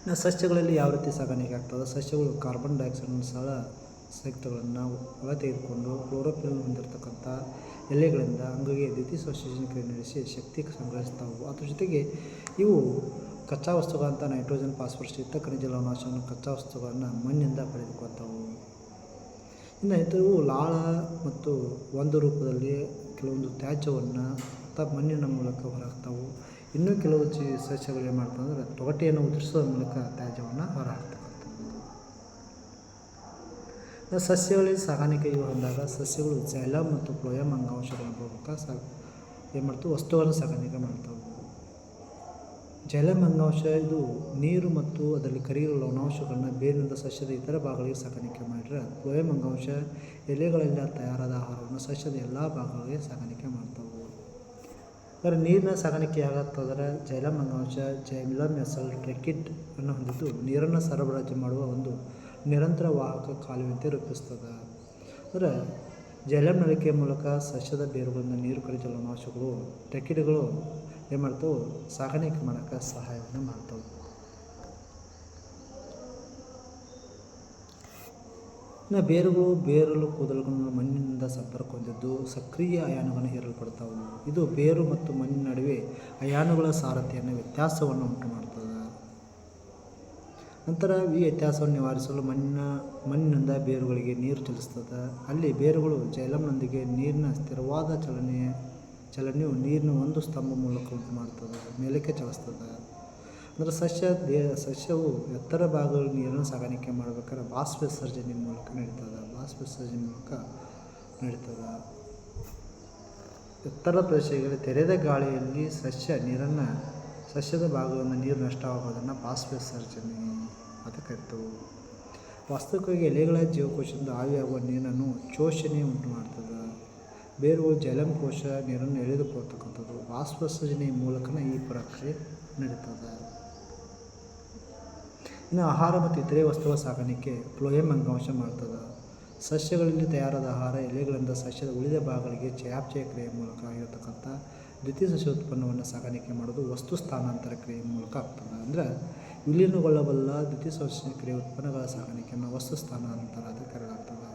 ಇನ್ನು ಸಸ್ಯಗಳಲ್ಲಿ ಯಾವ ರೀತಿ ಸಾಗಾಣಿಕೆ ಆಗ್ತದೆ? ಸಸ್ಯಗಳು ಕಾರ್ಬನ್ ಡೈಆಕ್ಸೈಡ್ನ ಸರಳ ಸಂಯುಕ್ತಗಳನ್ನು ಹೊರ ತೆಗೆದುಕೊಂಡು ಕ್ಲೋರೋಫಿಲ್ ಹೊಂದಿರತಕ್ಕಂಥ ಎಲೆಗಳಿಂದ ಅಂಗಗೆ ದ್ಯುತಿಸಂಶ್ಲೇಷಣೆ ಕ್ರಿಯೆ ನಡೆಸಿ ಶಕ್ತಿ ಸಂಗ್ರಹಿಸ್ತಾವೆ. ಅದ್ರ ಜೊತೆಗೆ ಇವು ಕಚ್ಚಾ ವಸ್ತುಗಳಂಥ ನೈಟ್ರೋಜನ್, ಫಾಸ್ಫರಸ್ ಇತ್ತ ಖನಿಜ ಲವಣಾಂಶವನ್ನು ಕಚ್ಚಾ ವಸ್ತುಗಳನ್ನು ಮಣ್ಣಿನಿಂದ ಪಡೆದುಕೊಳ್ತಾವೆ. ಇನ್ನು ಇವು ಲಾಳ ಮತ್ತು ಒಂದು ರೂಪದಲ್ಲಿ ಕೆಲವೊಂದು ತ್ಯಾಜ್ಯವನ್ನು ಅಥವಾ ಮಣ್ಣಿನ ಮೂಲಕ ಹೊರಹಾಕ್ತಾವೆ. ಇನ್ನೂ ಕೆಲವು ಸಸ್ಯಗಳು ಏನು ಮಾಡ್ತಾವೆ ಅಂದರೆ ತೊಗಟೆಯನ್ನು ಉದುರಿಸೋದ್ರ ಮೂಲಕ ತ್ಯಾಜ್ಯವನ್ನು ಹೊರಹಾಕ್ತಕ್ಕಂಥದ್ದು. ಸಸ್ಯಗಳಲ್ಲಿ ಸಾಗಾಣಿಕೆ ಹೊಂದಾಗ ಸಸ್ಯಗಳು ಜೈಲಮ್ ಮತ್ತು ಫ್ಲೋಯಮ್ ಅಂಗಾಂಶಗಳ ಮೂಲಕ ಏನು ಮಾಡ್ತಾವೆ? ವಸ್ತುಗಳನ್ನು ಸಾಗಾಣಿಕೆ ಮಾಡ್ತಾವೆ. ಜೈಲಮ್ ಅಂಗಾಂಶ ಇದು ನೀರು ಮತ್ತು ಅದರಲ್ಲಿ ಕರಗಿರುವ ಲವಣಾಂಶಗಳನ್ನು ಬೇರಿನಿಂದ ಸಸ್ಯದ ಇತರ ಭಾಗಗಳಿಗೆ ಸಾಗಾಣಿಕೆ ಮಾಡಿದ್ರೆ, ಫ್ಲೋಯಮ್ ಅಂಗಾಂಶ ಎಲೆಗಳಿಂದ ತಯಾರಾದ ಆಹಾರವನ್ನು ಸಸ್ಯದ ಎಲ್ಲ ಭಾಗಗಳಿಗೆ ಸಾಗಾಣಿಕೆ ಮಾಡ್ತಾವೆ. ಅದರ ನೀರಿನ ಸಾಗಾಣಿಕೆ ಯಾಗತ್ತಂದರೆ ಜೈಲಮ್ ಅಂಗಾಂಶ ಜೈಲಮ್ ಎಸಲ್ ಟ್ರೆಕಿಡ್ ಅನ್ನು ಹೊಂದಿದ್ದು ನೀರನ್ನು ಸರಬರಾಜು ಮಾಡುವ ಒಂದು ನಿರಂತರ ವಾಹಕ ಕಾಲುವೆಯಂತೆ ರೂಪಿಸ್ತದೆ. ಅಂದರೆ ಜೈಲಮ್ ನಳಿಕೆಯ ಮೂಲಕ ಸಸ್ಯದ ಬೇರುಗಳಿಂದ ನೀರು ಖನಿಜ ಲವಣಾಂಶಗಳು ಟ್ರೆಕಿಡ್ಗಳು ಏನು ಮಾಡ್ತಾವೆ? ಸಾಗಾಣಿಕೆ ಮಾಡೋಕ್ಕೆ ಸಹಾಯವನ್ನು ಮಾಡ್ತಾವೆ. ಇನ್ನು ಬೇರುಗಳು ಕೂದಲುಗಳನ್ನು ಮಣ್ಣಿನಿಂದ ಸಂಪರ್ಕ ಹೊಂದಿದ್ದು ಸಕ್ರಿಯ ಅಯಾನುಗಳನ್ನು ಹೀರಲ್ಪಡ್ತಾವೆ. ಇದು ಬೇರು ಮತ್ತು ಮಣ್ಣಿನ ನಡುವೆ ಅಯಾನುಗಳ ಸಾರಥ್ಯವನ್ನು ವ್ಯತ್ಯಾಸವನ್ನು ಉಂಟು ಮಾಡ್ತದೆ. ನಂತರ ಈ ವ್ಯತ್ಯಾಸವನ್ನು ನಿವಾರಿಸಲು ಮಣ್ಣಿನಿಂದ ಬೇರುಗಳಿಗೆ ನೀರು ಚಲಿಸ್ತದೆ. ಅಲ್ಲಿ ಬೇರುಗಳು ಜೈಲಮ್ನೊಂದಿಗೆ ನೀರಿನ ಸ್ಥಿರವಾದ ಚಲನೆಯು ನೀರಿನ ಒಂದು ಸ್ತಂಭ ಮೂಲಕ ಉಂಟು ಮಾಡ್ತದೆ, ಮೇಲಕ್ಕೆ ಚಲಿಸ್ತದೆ. ಅಂದರೆ ಸಸ್ಯವು ಎತ್ತರ ಭಾಗಗಳು ನೀರನ್ನು ಸಾಗಾಣಿಕೆ ಮಾಡಬೇಕಾದ್ರೆ ಬಾಷ್ಪ ವಿಸರ್ಜನೆ ಮೂಲಕ ನಡೀತದೆ. ಎತ್ತರ ಪ್ರದೇಶಗಳಲ್ಲಿ ತೆರೆದ ಗಾಳಿಯಲ್ಲಿ ಸಸ್ಯದ ಭಾಗಗಳಿಂದ ನೀರು ನಷ್ಟವಾಗೋದನ್ನು ಬಾಷ್ಪ ವಿಸರ್ಜನೆ ಅಂತ ಕರಿತವೆ. ವಾಸ್ತವಿಕವಾಗಿ ಎಲೆಗಳ ಜೀವಕೋಶದಿಂದ ಆವಿಯಾಗುವ ನೀರನ್ನು ಶೋಷಣೆ ಉಂಟು ಮಾಡ್ತದೆ. ಬೇರುಗಳು ಜೈಲಮ್ ಕೋಶ ನೀರನ್ನು ಎಳೆದುಕೊಳ್ತಕ್ಕಂಥದ್ದು. ಬಾಷ್ಪ ವಿಸರ್ಜನೆಯ ಮೂಲಕನೇ ಈ ಪ್ರಕ್ರಿಯೆ ನಡೀತದೆ. ಇನ್ನು ಆಹಾರ ಮತ್ತು ಇತರೆ ವಸ್ತುಗಳ ಸಾಗಾಣಿಕೆ ಫ್ಲೋಯಮ್ ಅಂಗಾಂಶ ಮಾಡ್ತದೆ. ಸಸ್ಯಗಳಲ್ಲಿ ತಯಾರಾದ ಆಹಾರ ಎಲೆಗಳಿಂದ ಸಸ್ಯದ ಉಳಿದ ಭಾಗಗಳಿಗೆ ಚಯಾಪಚಯ ಕ್ರಿಯೆ ಮೂಲಕ ಆಗಿರತಕ್ಕಂಥ ದ್ವಿತೀಯ ಸಸ್ಯ ಉತ್ಪನ್ನವನ್ನು ಸಾಗಾಣಿಕೆ ಮಾಡೋದು ವಸ್ತು ಸ್ಥಾನಾಂತರ ಕ್ರಿಯೆ ಮೂಲಕ ಆಗ್ತದೆ. ಅಂದರೆ ವಿಲೀನಗೊಳ್ಳಬಲ್ಲ ದ್ವಿತೀಯ ಸಸ್ಯ ಕ್ರಿಯೆ ಉತ್ಪನ್ನಗಳ ಸಾಗಾಣಿಕೆಯನ್ನು ವಸ್ತು ಸ್ಥಾನಾಂತರ ಅಂತ ಕರೆಯಲಾಗ್ತದೆ.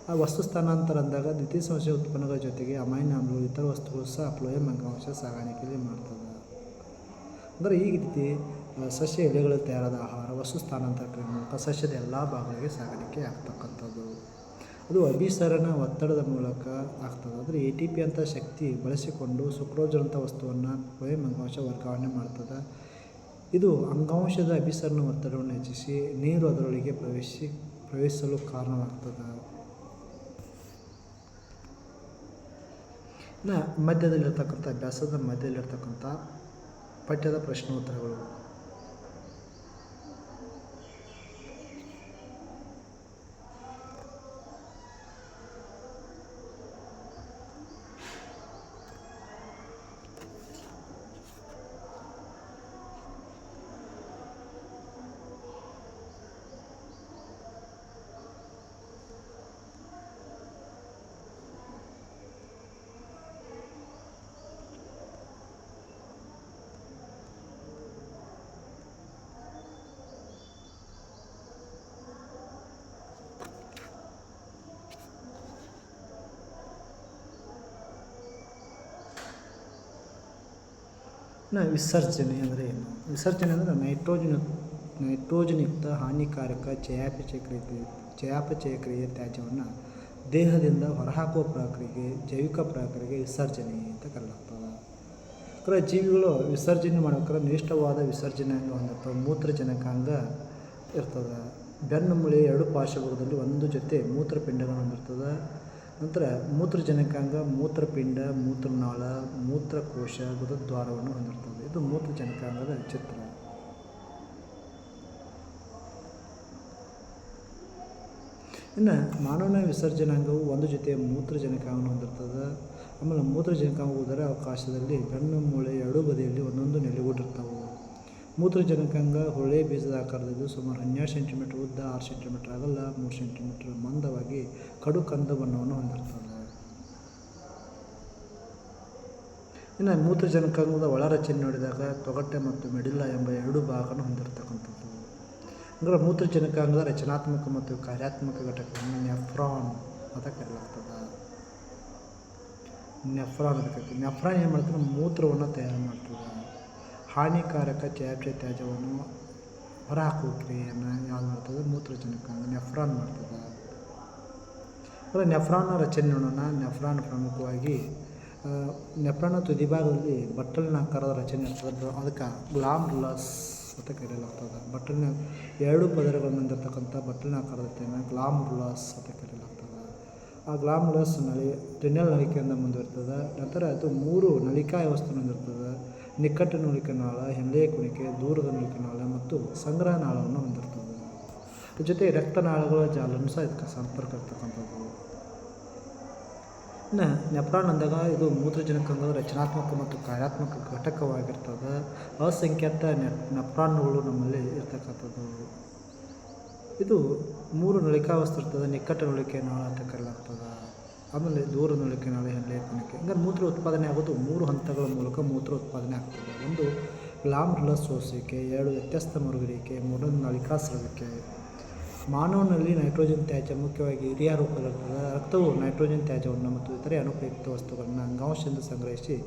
ಆ ವಸ್ತು ಸ್ಥಾನಾಂತರ ಅಂದಾಗ ದ್ವಿತೀಯ ಸಸ್ಯ ಉತ್ಪನ್ನಗಳ ಜೊತೆಗೆ ಅಮೈನೋ ಆಮ್ಲಗಳು ಇತರ ವಸ್ತುಗಳು ಸಹ ಫ್ಲೋಯಮ್ ಅಂಗಾಂಶ ಸಾಗಾಣಿಕೆಯಲ್ಲಿ ಮಾಡ್ತದೆ. ಅಂದರೆ ಈ ರೀತಿ ಸಸ್ಯ ಎಲೆಗಳಲ್ಲಿ ತಯಾರಾದ ಆಹಾರ ವಸ್ತು ಸ್ಥಾನಾಂತರ ಕ್ರಿಯೆ ಮೂಲಕ ಸಸ್ಯದ ಎಲ್ಲ ಭಾಗಗಳಿಗೆ ಸಾಗಾಣಿಕೆ ಆಗ್ತಕ್ಕಂಥದ್ದು. ಅದು ಅಭಿಸರಣ ಒತ್ತಡದ ಮೂಲಕ ಆಗ್ತದೆ. ಅಂದರೆ ATP ಅಂತ ಶಕ್ತಿ ಬಳಸಿಕೊಂಡು ಸುಕ್ರೋಜ್ ವಸ್ತುವನ್ನು ಫ್ಲೋಯಮ್ ಅಂಗಾಂಶ ವರ್ಗಾವಣೆ ಮಾಡ್ತದೆ. ಇದು ಅಂಗಾಂಶದ ಅಭಿಸರಣ ಒತ್ತಡವನ್ನು ಹೆಚ್ಚಿಸಿ ನೀರು ಅದರೊಳಗೆ ಪ್ರವೇಶಿಸಲು ಕಾರಣವಾಗ್ತದೆ. ಇನ್ನು ಅಭ್ಯಾಸದ ಮಧ್ಯದಲ್ಲಿರ್ತಕ್ಕಂಥ ಪಠ್ಯದ ಪ್ರಶ್ನೋತ್ತರಗಳು. ವಿಸರ್ಜನೆ ಅಂದರೆ ಏನು? ವಿಸರ್ಜನೆ ಅಂದರೆ ನೈಟ್ರೋಜನ್ಯುಕ್ತ ಹಾನಿಕಾರಕ ಚಯಾಪಚಯ ಕ್ರಿಯೆ ತ್ಯಾಜ್ಯವನ್ನು ದೇಹದಿಂದ ಹೊರಹಾಕುವ ಪ್ರಕ್ರಿಯೆಗೆ ಜೈವಿಕ ಪ್ರಕ್ರಿಯೆಗೆ ವಿಸರ್ಜನೆ ಅಂತ ಕರೆಯಲಾಗ್ತದೆ. ಅಂದರೆ ಜೀವಿಗಳು ವಿಸರ್ಜನೆ ಮಾಡ್ಬೇಕಾದ್ರೆ ನಿರ್ದಿಷ್ಟವಾದ ವಿಸರ್ಜನೆಯನ್ನು ಹೊಂದಿರ್ತವೆ. ಮೂತ್ರಜನಕಾಂಗ ಇರ್ತದೆ. ಬೆನ್ನು ಮೂಳೆ ಎರಡು ಪಾರ್ಶ್ವಭಾಗದಲ್ಲಿ ಒಂದು ಜೊತೆ ಮೂತ್ರಪಿಂಡಗಳನ್ನು ಹೊಂದಿರ್ತದೆ. ನಂತರ ಮೂತ್ರಜನಕಾಂಗ, ಮೂತ್ರಪಿಂಡ, ಮೂತ್ರನಾಳ, ಮೂತ್ರಕೋಶ, ಗುದದ್ವಾರವನ್ನು ಹೊಂದಿರ್ತದೆ. ಇದು ಮೂತ್ರಜನಕಾಂಗದ ಚಿತ್ರ. ಇನ್ನು ಮಾನವನ ವಿಸರ್ಜನಾಂಗವು ಒಂದು ಜೊತೆಯ ಮೂತ್ರಜನಕಾಂಗವನ್ನು ಹೊಂದಿರ್ತದೆ. ಆಮೇಲೆ ಮೂತ್ರಜನಕಾಂಗ ಉದರ ಅವಕಾಶದಲ್ಲಿ ಬೆನ್ನು ಮೂಳೆ ಎರಡೂ ಬದಿಯಲ್ಲಿ ಒಂದೊಂದು ನೆಲೆಗೂಡಿರ್ತಾವೆ. ಮೂತ್ರಜನಕಾಂಗ ಹೊಳೆ ಬೀಜದ ಆಕಾರದಲ್ಲಿ ಸುಮಾರು 12 ಸೆಂಟಿಮೀಟರ್ ಉದ್ದ, 6 ಸೆಂಟಿಮೀಟರ್ ಅಗಲ, 3 ಸೆಂಟಿಮೀಟರ್ ಮಂದವಾಗಿ ಕಡು ಕಂದು ಬಣ್ಣವನ್ನು ಹೊಂದಿರ್ತದೆ. ಇನ್ನು ಮೂತ್ರಜನಕಾಂಗದ ಒಳರಚನೆ ನೋಡಿದಾಗ ತೊಗಟೆ ಮತ್ತು ಮೆಡಿಲ್ಲ ಎಂಬ ಎರಡು ಭಾಗವನ್ನು ಹೊಂದಿರತಕ್ಕಂಥದ್ದು. ಅಂದರೆ ಮೂತ್ರಜನಕಾಂಗದ ರಚನಾತ್ಮಕ ಮತ್ತು ಕಾರ್ಯಾತ್ಮಕ ಘಟಕವನ್ನು ನೆಫ್ರಾನ್ ಅಂತ ಕರೆಯಲಾಗ್ತದೆ. ನೆಫ್ರಾನ್ ಅದಕ್ಕೆ ನೆಫ್ರಾನ್ ಏನು ಮಾಡ್ತದೆ, ಮೂತ್ರವನ್ನು ತಯಾರು ಮಾಡ್ತದೆ. ಹಾನಿಕಾರಕ ಚಯಾಪಚಯ ತ್ಯಾಜ್ಯವನ್ನು ಹೊರಹಾಕುವ ಕ್ರಿಯೆಯನ್ನು ಯಾವುದು ಮಾಡ್ತದೆ, ಮೂತ್ರಜನಕಾಂಗ ನೆಫ್ರಾನ್ ಮಾಡ್ತದೆ. ಅಂದರೆ ನೆಫ್ರಾನ್ನ ರಚನೆ ನೋಡೋಣ. ನೆಫ್ರಾನ್ ಪ್ರಮುಖವಾಗಿ ನೆಫ್ರಾನ್ನ ತುದಿಭಾಗದಲ್ಲಿ ಬಟ್ಟಲಿನ ಆಕಾರದ ರಚನೆ ಇರ್ತದೆ. ಅದಕ್ಕೆ ಗ್ಲಾಮ್ರುಲಸ್ ಅಂತ ಕರೆಯಲಾಗ್ತದೆ. ಬಟ್ಟಲಿನ ಎರಡು ಪದರಗಳನ್ನು ಹೊಂದಿರತಕ್ಕಂಥ ಬಟ್ಟಲಿನ ಆಕಾರದ ರಚನೆಯನ್ನು ಗ್ಲಾಮ್ರುಲಸ್ ಅಂತ ಕರೆಯಲಾಗ್ತದೆ. ಆ ಗ್ಲಾಮ್ರುಲಸ್ ಟೆನೆಲ್ ನಳಿಕೆಯಿಂದ ಮುಂದುವರ್ತದೆ. ನಂತರ ಅದು 3 ನಳಿಕಾ ವ್ಯವಸ್ಥೆಯನ್ನು ಹೊಂದಿರ್ತದೆ. ನಿಕ್ಕಟ್ಟು ನಳಿಕೆ ನಾಳ, ಹೆಂಡೆಯ ಕುಣಿಕೆ, ದೂರದ ನಳಿಕೆ ನಾಳ ಮತ್ತು ಸಂಗ್ರಹ ನಾಳವನ್ನು ಹೊಂದಿರ್ತದೆ. ಜೊತೆ ರಕ್ತನಾಳಗಳ ಜಾಲನ್ನು ಸಹ ಇದಕ್ಕೆ ಸಂಪರ್ಕ ಇರ್ತಕ್ಕಂಥದ್ದು. ಇನ್ನು ನೆಫ್ರಾನ್ ಅಂದಾಗ ಇದು ಮೂತ್ರಜನಕಾಂಗದ ರಚನಾತ್ಮಕ ಮತ್ತು ಕಾರ್ಯಾತ್ಮಕ ಘಟಕವಾಗಿರ್ತದೆ. ಅಸಂಖ್ಯಾತ ನೆಫ್ರಾನ್ಗಳು ನಮ್ಮಲ್ಲಿ ಇರ್ತಕ್ಕಂಥದ್ದು. ಇದು 3 ನಳಿಕಾವಸ್ಥೆ ಇರ್ತದೆ. ನಿಕ್ಕಟ್ಟು ನಳಿಕೆ ನಾಳ ಅಂತ ಕರೆಯಲಾಗ್ತದೆ. ಆಮೇಲೆ ದೂರ ನಳಿಕೆ ನಾಳ, ಹೆಂಡೆಯ ಕುಣಿಕೆ. ಹಂಗಾರೆ ಮೂತ್ರ ಉತ್ಪಾದನೆ ಆಗೋದು 3 ಹಂತಗಳ ಮೂಲಕ ಮೂತ್ರ ಉತ್ಪಾದನೆ ಆಗ್ತದೆ. ಒಂದು ಗ್ಲಾಮ್ರುಲಸ್ ಸೋಸುವಿಕೆ, 2 ವ್ಯತ್ಯಸ್ತ ಮರುಗುವಿಕೆ, 3 ನಳಿಕಾ ಸ್ರವಿಕೆ. ಮಾನವನಲ್ಲಿ ನೈಟ್ರೋಜನ್ ತ್ಯಾಜ್ಯ ಮುಖ್ಯವಾಗಿ ಯೂರಿಯಾ ರೂಪದಲ್ಲಿರ್ತದೆ. ರಕ್ತವು ನೈಟ್ರೋಜನ್ ತ್ಯಾಜ್ಯವನ್ನು ಮತ್ತು ಇತರೆ ಅನುಪಯುಕ್ತ ವಸ್ತುಗಳನ್ನು ಅಂಗಾಂಶದಿಂದ ಸಂಗ್ರಹಿಸಿ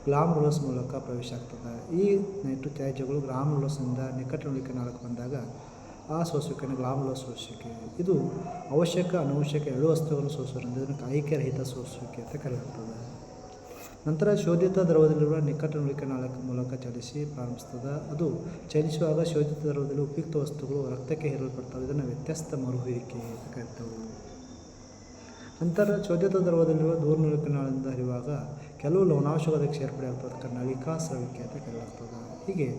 ಗ್ಲಾಮ್ರುಲಸ್ ಮೂಲಕ ಪ್ರವೇಶ ಆಗ್ತದೆ. ಈ ತ್ಯಾಜ್ಯಗಳು ಗ್ಲಾಮ್ರುಲಸ್ನಿಂದ ನಿಕ್ಕಟ್ಟು ನಳಿಕೆ ನಾಳಕ್ಕೆ ಬಂದಾಗ ಆ ಸೋಸುವಿಕೆಯನ್ನು ಗ್ಲಾಮ್ರುಲಸ್ ಸೋಸುವಿಕೆ. ಇದು ಅವಶ್ಯಕ ಅನವಶ್ಯಕ ಎರಡು ವಸ್ತುಗಳನ್ನು ಸೋಸುವುದರಿಂದ ಇದನ್ನು ಆಯ್ಕೆರಹಿತ ಸೋಸುವಿಕೆ ಅಂತ ಕರೆಯಲಾಗ್ತದೆ. ನಂತರ ಶೋಧಿತ ದ್ರವದಲ್ಲಿರುವ ನಿಕ್ಕಟ್ಟು ನಳಿಕೆ ನಾಳಕ್ಕೆ ಮೂಲಕ ಚಲಿಸಿ ಪ್ರಾರಂಭಿಸ್ತದೆ. ಅದು ಚಲಿಸುವಾಗ ಶೋಧಿತ ದ್ರವದಲ್ಲಿ ಉಪಯುಕ್ತ ವಸ್ತುಗಳು ರಕ್ತಕ್ಕೆ ಹೀರಲ್ಪಡ್ತವೆ. ಇದನ್ನು ವ್ಯತ್ಯಸ್ತ ಮರುಹುವಿಕೆ ಅಂತ ಕರೀತವೆ. ನಂತರ ಶೋಧಿತ ದ್ರವದಲ್ಲಿರುವ ದೂರ ನಳಿಕೆ ನಾಳದಿಂದ ಹರಿಯುವಾಗ ಕೆಲವು ಲವಣಾಂಶಗಳು ಅದಕ್ಕೆ ಸೇರ್ಪಡೆ ಆಗ್ತದೆ. ಅದಕ್ಕೆ ನಳಿಕಾ ಸ್ರವಿಕೆ ಅಂತ ಕರೆಯಲಾಗ್ತದೆ. ಹೀಗೆ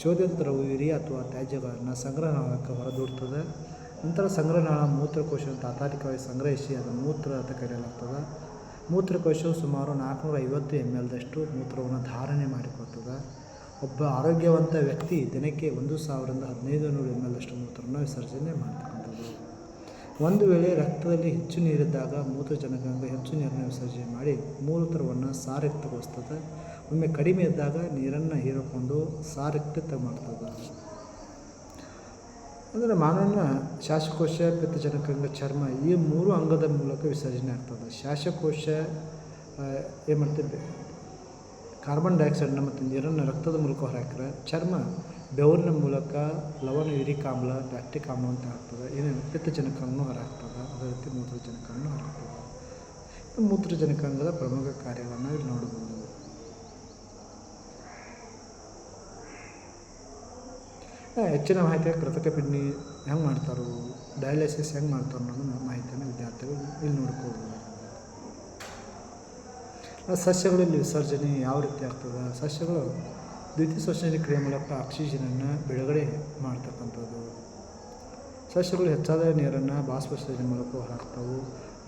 ಶೋಧಿತ ದ್ರವವು ಯೂರಿಯಾ ಅಥವಾ ತ್ಯಾಜ್ಯಗಳನ್ನು ಸಂಗ್ರಹನಾಳಕ್ಕೆ ಹೊರದೂಡ್ತದೆ. ನಂತರ ಸಂಗ್ರಹನಾಳ ಮೂತ್ರಕೋಶವನ್ನು ತಾತ್ಕಾಲಿಕವಾಗಿ ಸಂಗ್ರಹಿಸಿ ಅದನ್ನು ಮೂತ್ರ ಅಂತ ಕರೆಯಲಾಗ್ತದೆ. ಮೂತ್ರಕೋಶವು ಸುಮಾರು 450 ml ಮೂತ್ರವನ್ನು ಧಾರಣೆ ಮಾಡಿಕೊಳ್ತದೆ. ಒಬ್ಬ ಆರೋಗ್ಯವಂತ ವ್ಯಕ್ತಿ ದಿನಕ್ಕೆ 1000 ರಿಂದ 1500 ml ಮೂತ್ರವನ್ನು ವಿಸರ್ಜನೆ ಮಾಡ್ತಕ್ಕಂಥದ್ದು. ಒಂದು ವೇಳೆ ರಕ್ತದಲ್ಲಿ ಹೆಚ್ಚು ನೀರಿದ್ದಾಗ ಮೂತ್ರಜನಕಾಂಗ ಹೆಚ್ಚು ನೀರನ್ನು ವಿಸರ್ಜನೆ ಮಾಡಿ ಮೂತ್ರವನ್ನು ಸಾರಯುಕ್ತಗೊಳಿಸ್ತದೆ. ಒಮ್ಮೆ ಕಡಿಮೆ ಇದ್ದಾಗ ನೀರನ್ನು ಹೀರಿಕೊಂಡು ಸಾರಯುಕ್ತ ಮಾಡ್ತದೆ. ಅಂದರೆ ಮಾನವನ ಶ್ವಾಸಕೋಶ, ಪಿತ್ತಜನಕಾಂಗ, ಚರ್ಮ ಈ 3 ಅಂಗದ ಮೂಲಕ ವಿಸರ್ಜನೆ ಆಗ್ತದೆ. ಶ್ವಾಸಕೋಶ ಏನು ಮಾಡ್ತದೆ, ಕಾರ್ಬನ್ ಡೈಆಕ್ಸೈಡನ್ನು ಮತ್ತು ನೀರನ್ನು ರಕ್ತದ ಮೂಲಕ ಹೊರಹಾಕಿದ್ರೆ, ಚರ್ಮ ಬೆವರಿನ ಮೂಲಕ ಲವಣ, ಯೂರಿಕ್ ಆಮ್ಲ, ಲ್ಯಾಕ್ಟಿಕ್ ಆಮ್ಲ ಅಂತ ಆಗ್ತದೆ. ಏನೇನು ಪಿತ್ತಜನಕಾಂಗನೂ ಹೊರಹಾಕ್ತದೆ. ಅದೇ ರೀತಿ ಮೂತ್ರಜನಕಾಂಗನೂ ಹೊರಹಾಕ್ತದೆ. ಮೂತ್ರಜನಕಾಂಗದ ಪ್ರಮುಖ ಕಾರ್ಯಗಳನ್ನು ಇಲ್ಲಿ ನೋಡಬಹುದು. ಹೆಚ್ಚಿನ ಮಾಹಿತಿ ಕೃತಕ ಕಿಡ್ನಿ ಹೆಂಗೆ ಮಾಡ್ತಾರೋ, ಡಯಾಲಿಸಿಸ್ ಹೆಂಗೆ ಮಾಡ್ತಾರೋ ಅನ್ನೋದನ್ನು ಮಾಹಿತಿಯನ್ನು ವಿದ್ಯಾರ್ಥಿಗಳು ಇಲ್ಲಿ ನೋಡ್ಕೋಬೋದು. ಸಸ್ಯಗಳಲ್ಲಿ ವಿಸರ್ಜನೆ ಯಾವ ರೀತಿ ಆಗ್ತದೆ, ಸಸ್ಯಗಳು ದ್ವಿತೀಯ ಶ್ವಸನ ಕ್ರಿಯೆ ಮೂಲಕ ಆಕ್ಸಿಜನನ್ನು ಬಿಡುಗಡೆ ಮಾಡ್ತಕ್ಕಂಥದ್ದು. ಸಸ್ಯಗಳು ಹೆಚ್ಚಾದ ನೀರನ್ನು ಬಾಷ್ಪವಿಸರ್ಜನೆ ಮೂಲಕ ಹೊರಹಾಕ್ತವೆ.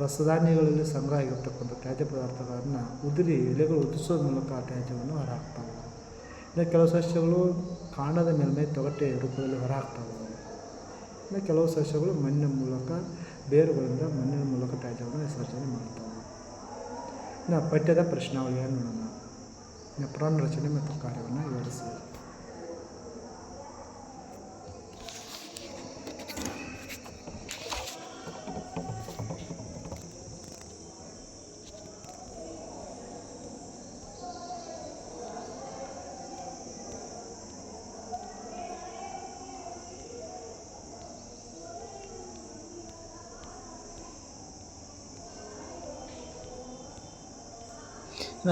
ರಸಧಾನ್ಯಗಳಲ್ಲಿ ಸಂಗ್ರಹ ಆಗಿರ್ತಕ್ಕಂಥ ತ್ಯಾಜ್ಯ ಪದಾರ್ಥಗಳನ್ನು ಉದುರಿ ಎಲೆಗಳು ಉದಿಸೋದ ಮೂಲಕ ಆ ತ್ಯಾಜ್ಯವನ್ನು ಹೊರಹಾಕ್ತವೆ. ಇನ್ನು ಕೆಲವು ಸಸ್ಯಗಳು ಕಾಂಡದ ಮೇಲ್ಮೈ ತೊಗಟೆ ರೂಪದಲ್ಲಿ ಹೊರಹಾಕ್ತವೆ. ಇನ್ನು ಕೆಲವು ಸಸ್ಯಗಳು ಮಣ್ಣಿನ ಮೂಲಕ, ಬೇರುಗಳಿಂದ ಮಣ್ಣಿನ ಮೂಲಕ ತ್ಯಾಜ್ಯವನ್ನು ವಿಸರ್ಜನೆ ಮಾಡ್ತವೆ. ಇನ್ನು ಪಠ್ಯದ ಪ್ರಶ್ನಾವಳಿಯನ್ನು ನೋಡೋಣ. ನೆಫ್ರಾನ್ ರಚನೆ ಮತ್ತು ಕಾರ್ಯವನ್ನು ವಿವರಿಸಿ.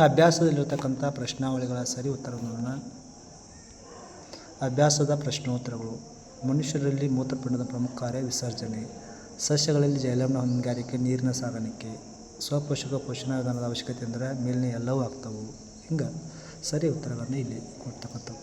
ಅಭ್ಯಾಸದಲ್ಲಿರ್ತಕ್ಕಂಥ ಪ್ರಶ್ನಾವಳಿಗಳ ಸರಿ ಉತ್ತರ ನೋಡೋಣ. ಅಭ್ಯಾಸದ ಪ್ರಶ್ನೋತ್ತರಗಳು. ಮನುಷ್ಯರಲ್ಲಿ ಮೂತ್ರಪಿಂಡದ ಪ್ರಮುಖ ಕಾರ್ಯ ವಿಸರ್ಜನೆ. ಸಸ್ಯಗಳಲ್ಲಿ ಜೈಲಮ್ನ ಹೊಂದಾಣಿಕೆ, ನೀರಿನ ಸಾಗಾಣಿಕೆ. ಸ್ವಪೋಷಕ ಪೋಷಣಾ ವಿಧಾನದ ಅವಶ್ಯಕತೆ ಅಂದರೆ ಮೇಲಿನ ಎಲ್ಲವೂ ಆಗ್ತವೆ. ಹಿಂಗೆ ಸರಿ ಉತ್ತರಗಳನ್ನು ಇಲ್ಲಿ ಕೊಡ್ತಕ್ಕಂಥವು.